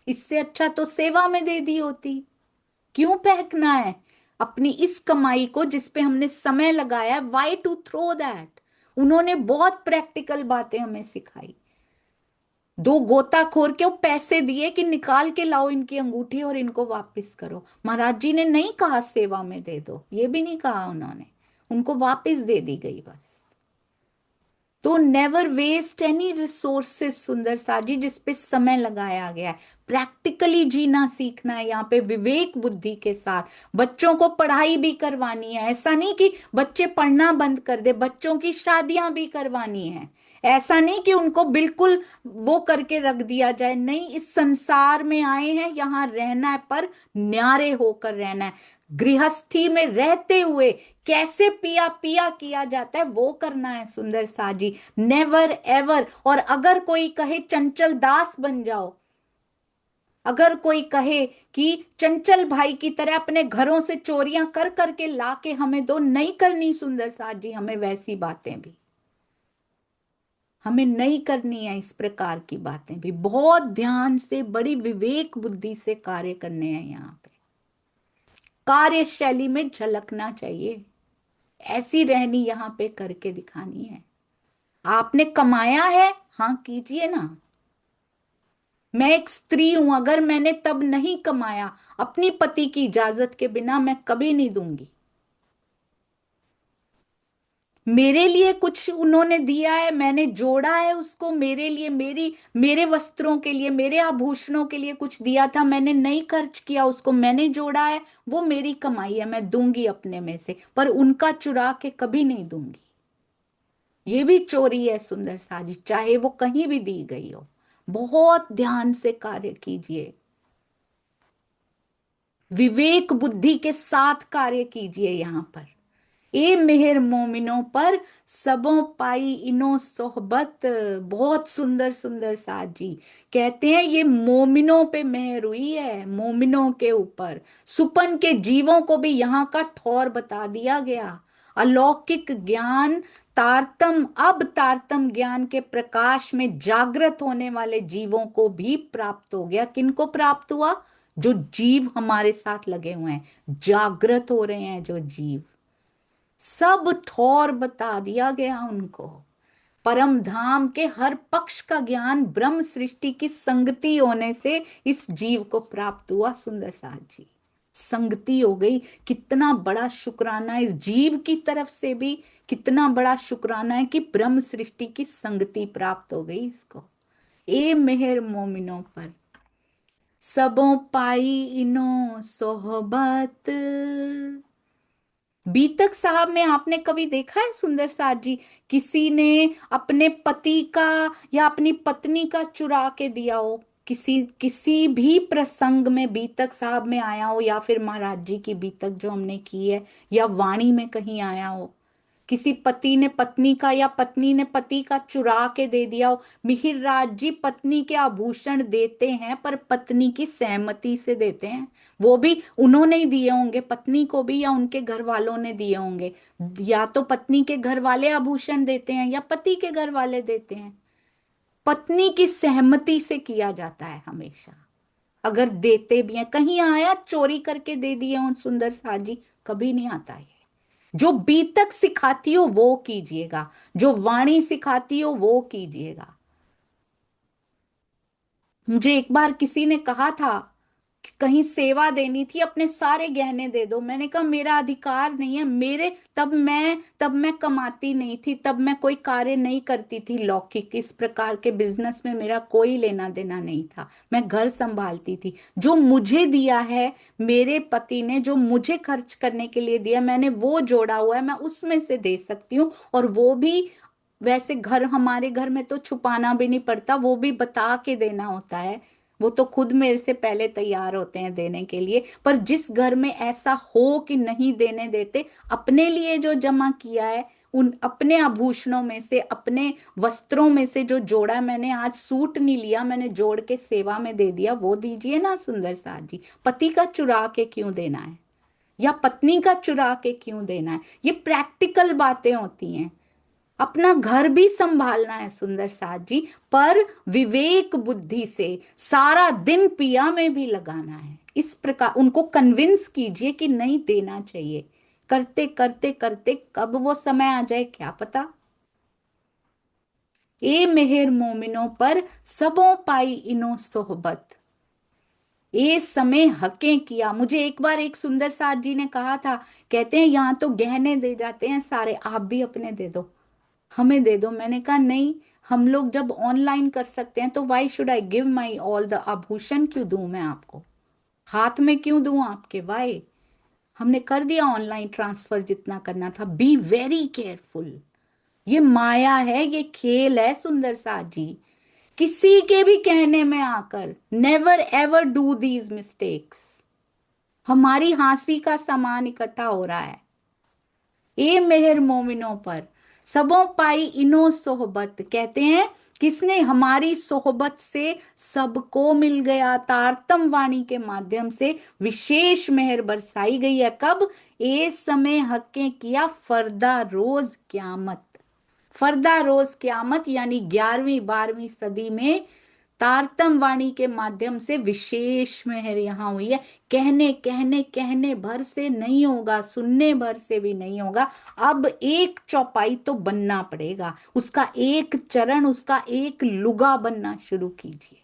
इससे अच्छा तो सेवा में दे दी होती। क्यों फेंकना है अपनी इस कमाई को जिस पे हमने समय लगाया? Why to throw that? उन्होंने बहुत प्रैक्टिकल बातें हमें सिखाई। दो गोताखोर के वो पैसे दिए कि निकाल के लाओ इनकी अंगूठी और इनको वापस करो। महाराज जी ने नहीं कहा सेवा में दे दो, ये भी नहीं कहा उन्होंने, उनको वापस दे दी गई बस। तो नेवर वेस्ट एनी रिसोर्सेस सुंदर साजी जिस पे समय लगाया गया है। प्रैक्टिकली जीना सीखना है यहाँ पे विवेक बुद्धि के साथ। बच्चों को पढ़ाई भी करवानी है, ऐसा नहीं कि बच्चे पढ़ना बंद कर दे, बच्चों की शादियां भी करवानी है। ऐसा नहीं कि उनको बिल्कुल वो करके रख दिया जाए, नहीं, इस संसार में आए हैं यहाँ रहना है, पर न्यारे होकर रहना है। गृहस्थी में रहते हुए कैसे पिया पिया किया जाता है वो करना है सुंदर साजी, नेवर एवर। और अगर कोई कहे चंचल दास बन जाओ, अगर कोई कहे कि चंचल भाई की तरह अपने घरों से चोरियां कर करके ला के हमें दो, नहीं करनी सुंदर साजी हमें वैसी बातें भी। हमें नहीं करनी है इस प्रकार की बातें भी। बहुत ध्यान से बड़ी विवेक बुद्धि से कार्य करने हैं यहाँ पे। कार्यशैली में झलकना चाहिए, ऐसी रहनी यहाँ पे करके दिखानी है। आपने कमाया है, हाँ कीजिए ना। मैं एक स्त्री हूं, अगर मैंने तब नहीं कमाया अपनी पति की इजाजत के बिना, मैं कभी नहीं दूंगी। मेरे लिए कुछ उन्होंने दिया है, मैंने जोड़ा है उसको मेरे लिए, मेरे वस्त्रों के लिए, मेरे आभूषणों के लिए कुछ दिया था, मैंने नहीं खर्च किया उसको, मैंने जोड़ा है, वो मेरी कमाई है, मैं दूंगी अपने में से, पर उनका चुरा के कभी नहीं दूंगी। ये भी चोरी है सुंदर साजी, चाहे वो कहीं भी दी गई हो। बहुत ध्यान से कार्य कीजिए, विवेक बुद्धि के साथ कार्य कीजिए यहाँ पर। ए मेहर मोमिनों पर सबों पाई इनो सोहबत। बहुत सुंदर सुंदर साथ जी कहते हैं ये मोमिनों पे मेहर हुई है, मोमिनों के ऊपर। सुपन के जीवों को भी यहाँ का ठौर बता दिया गया। अलौकिक ज्ञान, तारतम, अब तारतम ज्ञान के प्रकाश में जागृत होने वाले जीवों को भी प्राप्त हो गया। किनको प्राप्त हुआ? जो जीव हमारे साथ लगे हुए हैं, जागृत हो रहे हैं जो जीव, सब ठौर बता दिया गया उनको। परम धाम के हर पक्ष का ज्ञान ब्रह्म सृष्टि की संगति होने से इस जीव को प्राप्त हुआ सुंदर साथ जी। संगति हो गई, कितना बड़ा शुक्राना इस जीव की तरफ से भी, कितना बड़ा शुक्राना है कि ब्रह्म सृष्टि की संगति प्राप्त हो गई इसको। ए मेहर मोमिनों पर सबों पाई इनो सोहबत। बीतक साहब में आपने कभी देखा है सुंदर साथ जी किसी ने अपने पति का या अपनी पत्नी का चुरा के दिया हो? किसी किसी भी प्रसंग में बीतक साहब में आया हो, या फिर महाराज जी की बीतक जो हमने की है, या वाणी में कहीं आया हो किसी पति ने पत्नी का या पत्नी ने पति का चुरा के दे दिया हो? मिहिर राज जी पत्नी के आभूषण देते हैं पर पत्नी की सहमति से देते हैं। वो भी उन्होंने ही दिए होंगे पत्नी को भी, या उनके घर वालों ने दिए होंगे। या तो पत्नी के घर वाले आभूषण देते हैं या पति के घर वाले देते हैं। पत्नी की सहमति से किया जाता है हमेशा। अगर देते भी हैं, कहीं आया चोरी करके दे दिए उन सुंदर साजी? कभी नहीं आता है। जो बीतक सिखाती हो वो कीजिएगा, जो वाणी सिखाती हो वो कीजिएगा। मुझे एक बार किसी ने कहा था कि कहीं सेवा देनी थी, अपने सारे गहने दे दो। मैंने कहा मेरा अधिकार नहीं है। मेरे तब मैं कमाती नहीं थी, तब मैं कोई कार्य नहीं करती थी लौकिक, इस प्रकार के बिजनेस में मेरा कोई लेना देना नहीं था। मैं घर संभालती थी। जो मुझे दिया है मेरे पति ने, जो मुझे खर्च करने के लिए दिया, मैंने वो जोड़ा हुआ है, मैं उसमें से दे सकती हूँ। और वो भी वैसे घर, हमारे घर में तो छुपाना भी नहीं पड़ता, वो भी बता के देना होता है। वो तो खुद मेरे से पहले तैयार होते हैं देने के लिए। पर जिस घर में ऐसा हो कि नहीं देने देते, अपने लिए जो जमा किया है, उन अपने आभूषणों में से, अपने वस्त्रों में से जो जोड़ा, मैंने आज सूट नहीं लिया, मैंने जोड़ के सेवा में दे दिया, वो दीजिए ना सुंदर साथ जी। पति का चुरा के क्यों देना है, या पत्नी का चुरा के क्यों देना है? ये प्रैक्टिकल बातें होती हैं। अपना घर भी संभालना है सुंदर साथ जी, पर विवेक बुद्धि से सारा दिन पिया में भी लगाना है। इस प्रकार उनको कन्विंस कीजिए कि नहीं देना चाहिए। करते करते करते कब वो समय आ जाए क्या पता। ए मेहर मोमिनों पर सबों पाई इनो सोहबत, ए समय हकें किया। मुझे एक बार एक सुंदर साथ जी ने कहा था, कहते हैं यहाँ तो गहने दे जाते हैं सारे, आप भी अपने दे दो, हमें दे दो। मैंने कहा नहीं, हम लोग जब ऑनलाइन कर सकते हैं तो why should I give my all the आभूषण क्यों दूं मैं आपको, हाथ में क्यों दूं आपके, वाई। हमने कर दिया ऑनलाइन ट्रांसफर जितना करना था। Be very careful. ये माया है, ये खेल है सुंदर साथ जी। किसी के भी कहने में आकर never ever do these mistakes. हमारी हंसी का सामान इकट्ठा हो रहा है। ए मेहर मोमिनों पर सबों पाई इनो सोहबत, कहते हैं किसने, हमारी सोहबत से सबको मिल गया। तारतम वाणी के माध्यम से विशेष मेहर बरसाई गई है। कब? ए समय हकें किया फरदा रोज क्यामत। फरदा रोज क्यामत यानी 11वीं 12वीं सदी में तारतम वाणी के माध्यम से विशेष मेहर यहाँ हुई है। कहने कहने कहने भर से नहीं होगा, सुनने भर से भी नहीं होगा। अब एक चौपाई तो बनना पड़ेगा, उसका एक चरण, उसका एक लुगा बनना शुरू कीजिए।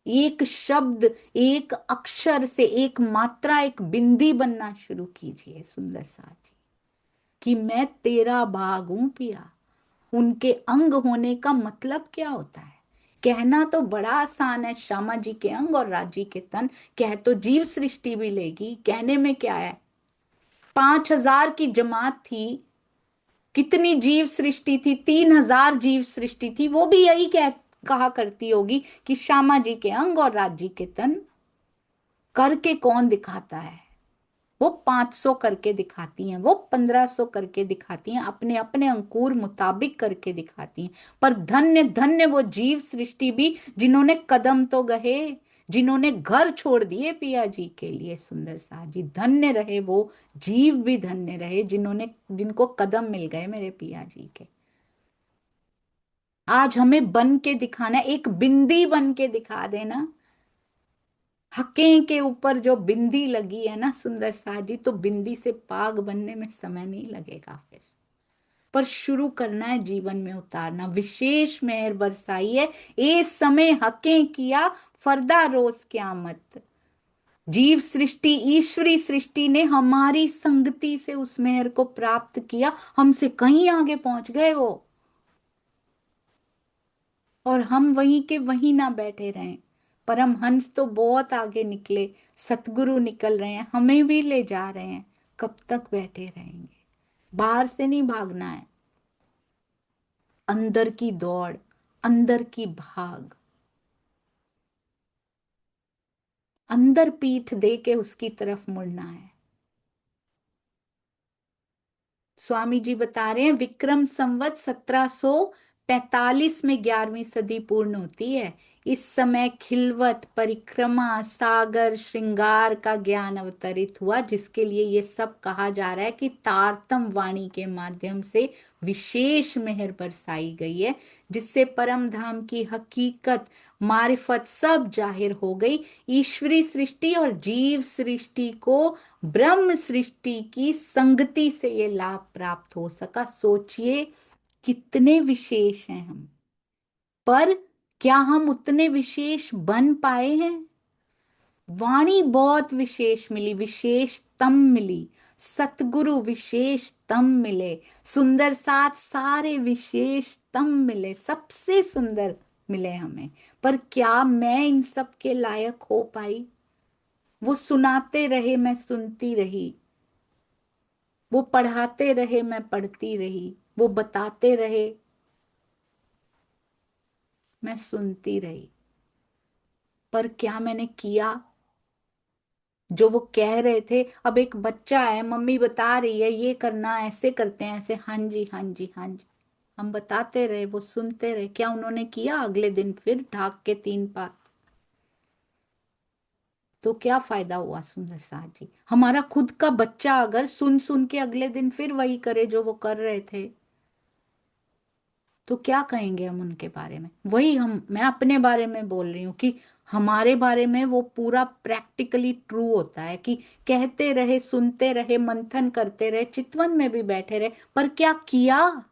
एक शब्द, एक अक्षर से, एक मात्रा, एक बिंदी बनना शुरू कीजिए सुंदर साथ जी, कि मैं तेरा भाग हूं पिया। उनके अंग होने का मतलब क्या होता है? कहना तो बड़ा आसान है, श्यामा जी के अंग और राजी के तन। कह तो जीव सृष्टि भी लेगी, कहने में क्या है? 5,000 की जमात थी, कितनी जीव सृष्टि थी? 3,000 जीव सृष्टि थी, वो भी यही कहा करती होगी कि श्यामा जी के अंग और राजी के तन। करके कौन दिखाता है? वो 500 करके दिखाती हैं, वो 1500 करके दिखाती हैं, अपने अपने अंकुर मुताबिक करके दिखाती हैं। पर धन्य धन्य वो जीव सृष्टि भी जिन्होंने कदम तो गहे, जिन्होंने घर छोड़ दिए पिया जी के लिए सुंदर सा जी। धन्य रहे वो जीव भी, धन्य रहे जिन्होंने, जिनको कदम मिल गए मेरे पिया जी के। आज हमें बन के दिखाना है, एक बिंदी बन के दिखा देना। हकें के ऊपर जो बिंदी लगी है ना सुंदर सा जी, तो बिंदी से पाग बनने में समय नहीं लगेगा फिर। पर शुरू करना है जीवन में उतारना। विशेष मेहर बरसाई है, ए समय हकें किया फरदा रोज क्यामत। जीव सृष्टि, ईश्वरी सृष्टि ने हमारी संगति से उस मेहर को प्राप्त किया, हमसे कहीं आगे पहुंच गए वो। और हम वहीं के वहीं ना बैठे रहें। परमहंस तो बहुत आगे निकले, सतगुरु निकल रहे हैं, हमें भी ले जा रहे हैं। कब तक बैठे रहेंगे? बाहर से नहीं भागना है, अंदर की दौड़, अंदर की भाग, अंदर पीठ दे के उसकी तरफ मुड़ना है। स्वामी जी बता रहे हैं विक्रम संवत 1700 45 में 11वीं सदी पूर्ण होती है। इस समय खिलवत, परिक्रमा, सागर, श्रृंगार का ज्ञान अवतरित हुआ, जिसके लिए ये सब कहा जा रहा है कि तारतम वाणी के माध्यम से विशेष मेहर बरसाई गई है, जिससे परम धाम की हकीकत, मारिफत सब जाहिर हो गई। ईश्वरी सृष्टि और जीव सृष्टि को ब्रह्म सृष्टि की संगति से ये लाभ प्राप्त हो सका। सोचिए कितने विशेष हैं हम, पर क्या हम उतने विशेष बन पाए हैं? वाणी बहुत विशेष मिली, विशेषतम मिली। सतगुरु विशेषतम मिले, सुंदर साथ सारे विशेषतम मिले, सबसे सुंदर मिले हमें। पर क्या मैं इन सब के लायक हो पाई? वो सुनाते रहे, मैं सुनती रही। वो पढ़ाते रहे, मैं पढ़ती रही। वो बताते रहे, मैं सुनती रही। पर क्या मैंने किया जो वो कह रहे थे? अब एक बच्चा है, मम्मी बता रही है ये करना, ऐसे करते हैं, ऐसे, हाँ जी हाँ जी हाँ जी। हम बताते रहे, वो सुनते रहे। क्या उन्होंने किया? अगले दिन फिर ढाक के 3 पात। तो क्या फायदा हुआ सुंदर साथ जी? हमारा खुद का बच्चा अगर सुन सुन के अगले दिन फिर वही करे जो वो कर रहे थे, तो क्या कहेंगे हम उनके बारे में? वही हम, मैं अपने बारे में बोल रही हूँ कि हमारे बारे में वो पूरा प्रैक्टिकली ट्रू होता है कि कहते रहे, सुनते रहे, मंथन करते रहे, चितवन में भी बैठे रहे, पर क्या किया?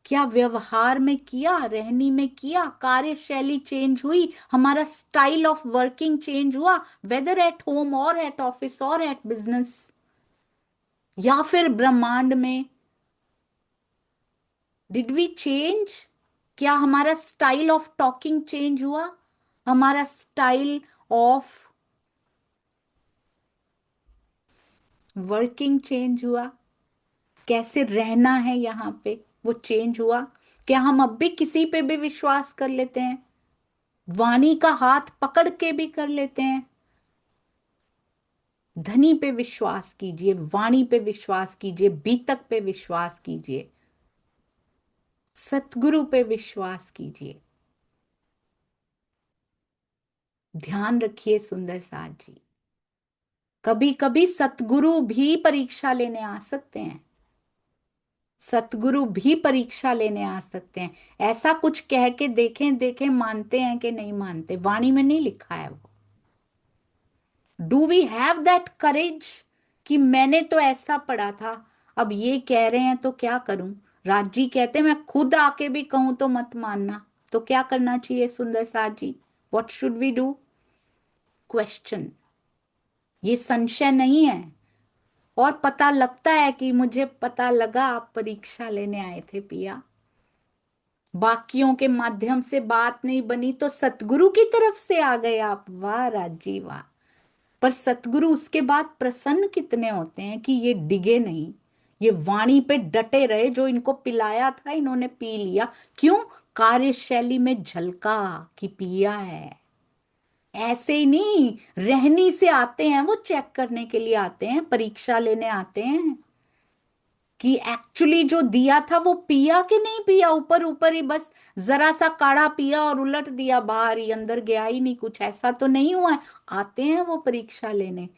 क्या व्यवहार में किया, रहनी में किया? कार्यशैली चेंज हुई, हमारा स्टाइल ऑफ वर्किंग चेंज हुआ, वेदर एट होम और एट ऑफिस और एट बिजनेस या फिर ब्रह्मांड में? Did we change? क्या हमारा स्टाइल ऑफ टॉकिंग चेंज हुआ? हमारा स्टाइल ऑफ वर्किंग चेंज हुआ? कैसे रहना है यहाँ पे, वो चेंज हुआ? क्या हम अब भी किसी पे भी विश्वास कर लेते हैं? वाणी का हाथ पकड़ के भी कर लेते हैं? धनी पे विश्वास कीजिए, वाणी पे विश्वास कीजिए, बीतक पे विश्वास कीजिए, सतगुरु पे विश्वास कीजिए। ध्यान रखिए सुंदर साथ जी, कभी कभी सतगुरु भी परीक्षा लेने आ सकते हैं। सतगुरु भी परीक्षा लेने आ सकते हैं। ऐसा कुछ कह के देखें, देखें मानते हैं कि नहीं मानते। वाणी में नहीं लिखा है वो। Do we have that courage कि मैंने तो ऐसा पढ़ा था, अब ये कह रहे हैं तो क्या करूं? राज जी कहते मैं खुद आके भी कहूं तो मत मानना। तो क्या करना चाहिए सुंदर साथ जी? What should we do? Question. ये संशय नहीं है। और पता लगता है कि मुझे पता लगा आप परीक्षा लेने आए थे पिया, बाकियों के माध्यम से बात नहीं बनी तो सतगुरु की तरफ से आ गए आप। वाह राजी वाह। पर सतगुरु उसके बाद प्रसन्न कितने होते हैं कि ये डिगे नहीं, ये वाणी पे डटे रहे। जो इनको पिलाया था इन्होंने पी लिया। क्यों? कार्यशैली में झलका कि पिया है। ऐसे ही नहीं, रहनी से आते हैं, वो चेक करने के लिए आते हैं, परीक्षा लेने आते हैं कि एक्चुअली जो दिया था वो पिया कि नहीं पिया। ऊपर ऊपर ही बस जरा सा काढ़ा पिया और उलट दिया बाहर ही, अंदर गया ही नहीं कुछ, ऐसा तो नहीं हुआ है। आते हैं वो परीक्षा लेने।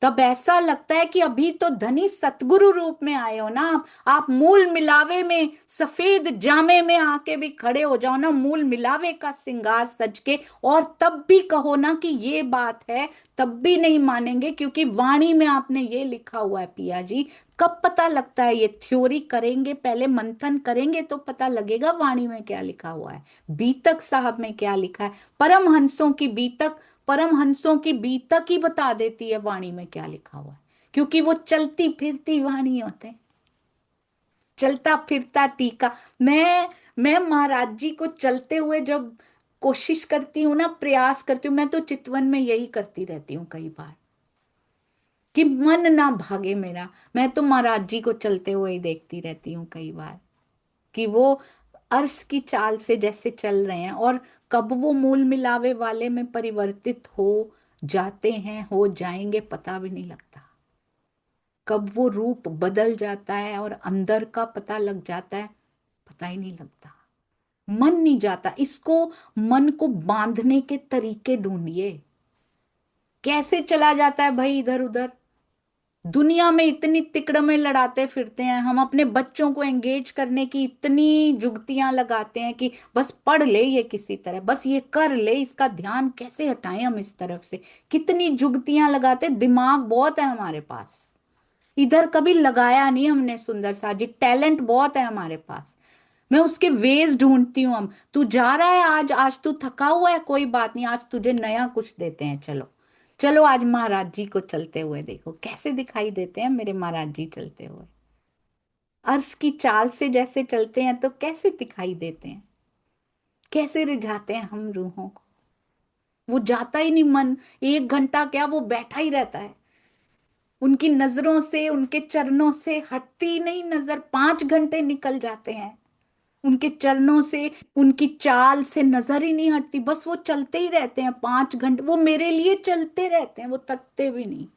तब ऐसा लगता है कि अभी तो धनी सतगुरु रूप में आए हो ना आप मूल मिलावे में, सफेद जामे में आके भी खड़े हो जाओ ना, मूल मिलावे का श्रृंगार सज के, और तब भी कहो ना कि ये बात है, तब भी नहीं मानेंगे क्योंकि वाणी में आपने ये लिखा हुआ है पिया जी। कब पता लगता है? ये थ्योरी करेंगे, पहले मंथन करेंगे तो पता लगेगा वाणी में क्या लिखा हुआ है, बीतक साहब में क्या लिखा है। परमहंसों की बीतक, परमहंसों की बीतक ही बता देती है वाणी में क्या लिखा हुआ है, क्योंकि वो चलती फिरती वाणी होते हैं। चलता फिरता टीका। मैं महाराज जी को चलते हुए जब कोशिश करती हूँ ना, प्रयास करती हूँ, मैं तो चितवन में यही करती रहती हूँ कई बार कि मन ना भागे मेरा। मैं तो महाराज जी को चलते हुए ही देखती रहती हूँ कई बार कि वो अर्श की चाल से जैसे चल रहे हैं, और कब वो मूल मिलावे वाले में परिवर्तित हो जाते हैं, हो जाएंगे, पता भी नहीं लगता। कब वो रूप बदल जाता है और अंदर का पता लग जाता है, पता ही नहीं लगता, मन नहीं जाता इसको। मन को बांधने के तरीके ढूंढिए, कैसे चला जाता है भाई इधर उधर। दुनिया में इतनी तिकड़में लड़ाते फिरते हैं, हम अपने बच्चों को एंगेज करने की इतनी जुगतियां लगाते हैं कि बस पढ़ ले ये किसी तरह, बस ये कर ले, इसका ध्यान कैसे हटाएं हम इस तरफ से। कितनी जुगतियां लगाते, दिमाग बहुत है हमारे पास, इधर कभी लगाया नहीं हमने। सुंदर सा जी, टैलेंट बहुत है हमारे पास, मैं उसके वेज ढूंढती हूँ। हम, तू जा रहा है आज, आज तू थका हुआ है, कोई बात नहीं, आज तुझे नया कुछ देते हैं, चलो। चलो आज महाराज जी को चलते हुए देखो कैसे दिखाई देते हैं मेरे महाराज जी चलते हुए। अर्श की चाल से जैसे चलते हैं तो कैसे दिखाई देते हैं, कैसे रिझाते हैं हम रूहों को। वो जाता ही नहीं मन, 1 घंटा क्या वो बैठा ही रहता है। उनकी नजरों से, उनके चरणों से हटती नहीं नजर, 5 घंटे निकल जाते हैं उनके चरणों से, उनकी चाल से नजर ही नहीं हटती, बस वो चलते ही रहते हैं 5 घंटे, वो मेरे लिए चलते रहते हैं, वो थकते भी नहीं।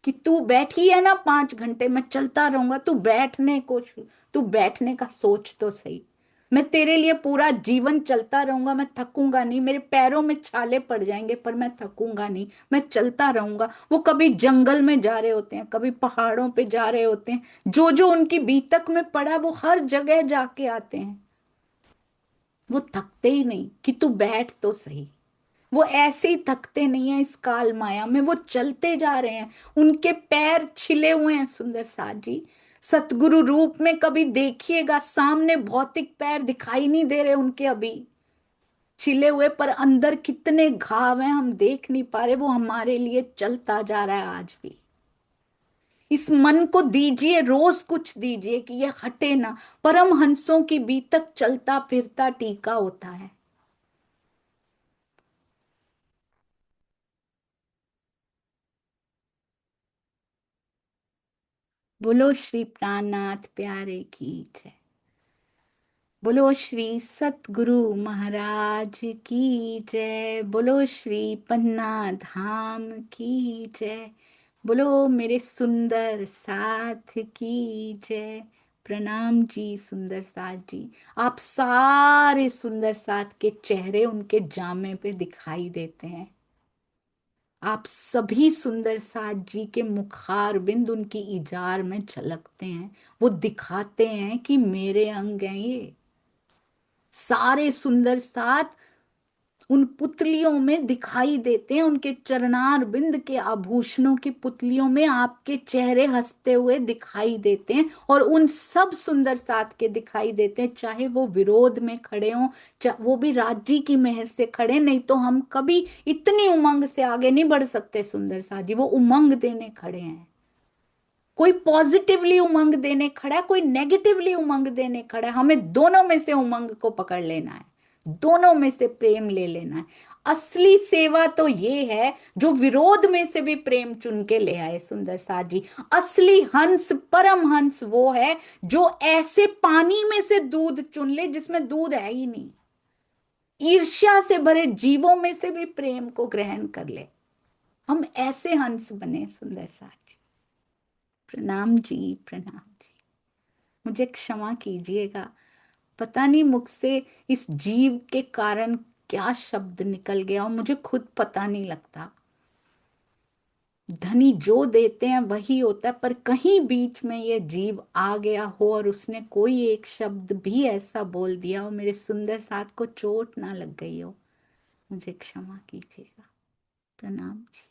कि तू बैठी है ना 5 घंटे, मैं चलता रहूंगा, तू बैठने का सोच तो सही। मैं तेरे लिए पूरा जीवन चलता रहूंगा, मैं थकूंगा नहीं, मेरे पैरों में छाले पड़ जाएंगे पर मैं थकूंगा नहीं, मैं चलता रहूंगा। वो कभी जंगल में जा रहे होते हैं, कभी पहाड़ों पे जा रहे होते हैं, जो जो उनकी बीतक में पड़ा वो हर जगह जाके आते हैं। वो थकते ही नहीं कि तू बैठ तो सही। वो ऐसे ही थकते नहीं है इस काल माया में, वो चलते जा रहे हैं। उनके पैर छिले हुए हैं सुंदर साथ जी, सतगुरु रूप में कभी देखिएगा, सामने भौतिक पैर दिखाई नहीं दे रहे उनके अभी, छिले हुए, पर अंदर कितने घाव हैं हम देख नहीं पा रहे। वो हमारे लिए चलता जा रहा है आज भी। इस मन को दीजिए, रोज कुछ दीजिए कि ये हटे ना। परम हंसों की बीतक चलता फिरता टीका होता है। बोलो श्री प्राणनाथ प्यारे की जय। बोलो श्री सतगुरु महाराज की जय। बोलो श्री पन्ना धाम की जय। बोलो मेरे सुंदर साथ की जय। प्रणाम जी सुंदर साथ जी। आप सारे सुंदर साथ के चेहरे उनके जामे पे दिखाई देते हैं। आप सभी सुंदर साथ जी के मुखार बिंद उनकी इजार में झलकते हैं। वो दिखाते हैं कि मेरे अंग हैं ये सारे सुंदर साथ। उन पुतलियों में दिखाई देते हैं, उनके चरणार बिंद के आभूषणों की पुतलियों में आपके चेहरे हंसते हुए दिखाई देते हैं, और उन सब सुंदर साथ के दिखाई देते हैं, चाहे वो विरोध में खड़े हों, वो भी राज्य की मेहर से खड़े, नहीं तो हम कभी इतनी उमंग से आगे नहीं बढ़ सकते। सुंदर साथ जी वो उमंग देने खड़े हैं। कोई पॉजिटिवली उमंग देने खड़ा है, कोई नेगेटिवली उमंग देने खड़ा है, हमें दोनों में से उमंग को पकड़ लेना है, दोनों में से प्रेम ले लेना है। असली सेवा तो ये है जो विरोध में से भी प्रेम चुन के ले आए सुंदर साथ जी। असली हंस, परम हंस वो है जो ऐसे पानी में से दूध चुन ले जिसमें दूध है ही नहीं, ईर्ष्या से भरे जीवों में से भी प्रेम को ग्रहण कर ले। हम ऐसे हंस बने सुंदर साथ जी। प्रणाम जी, प्रणाम जी। मुझे क्षमा कीजिएगा, पता नहीं मुझसे इस जीव के कारण क्या शब्द निकल गया और मुझे खुद पता नहीं लगता। धनी जो देते हैं वही होता है, पर कहीं बीच में ये जीव आ गया हो और उसने कोई एक शब्द भी ऐसा बोल दिया हो मेरे सुंदर साथ को चोट ना लग गई हो, मुझे क्षमा कीजिएगा। प्रणाम जी।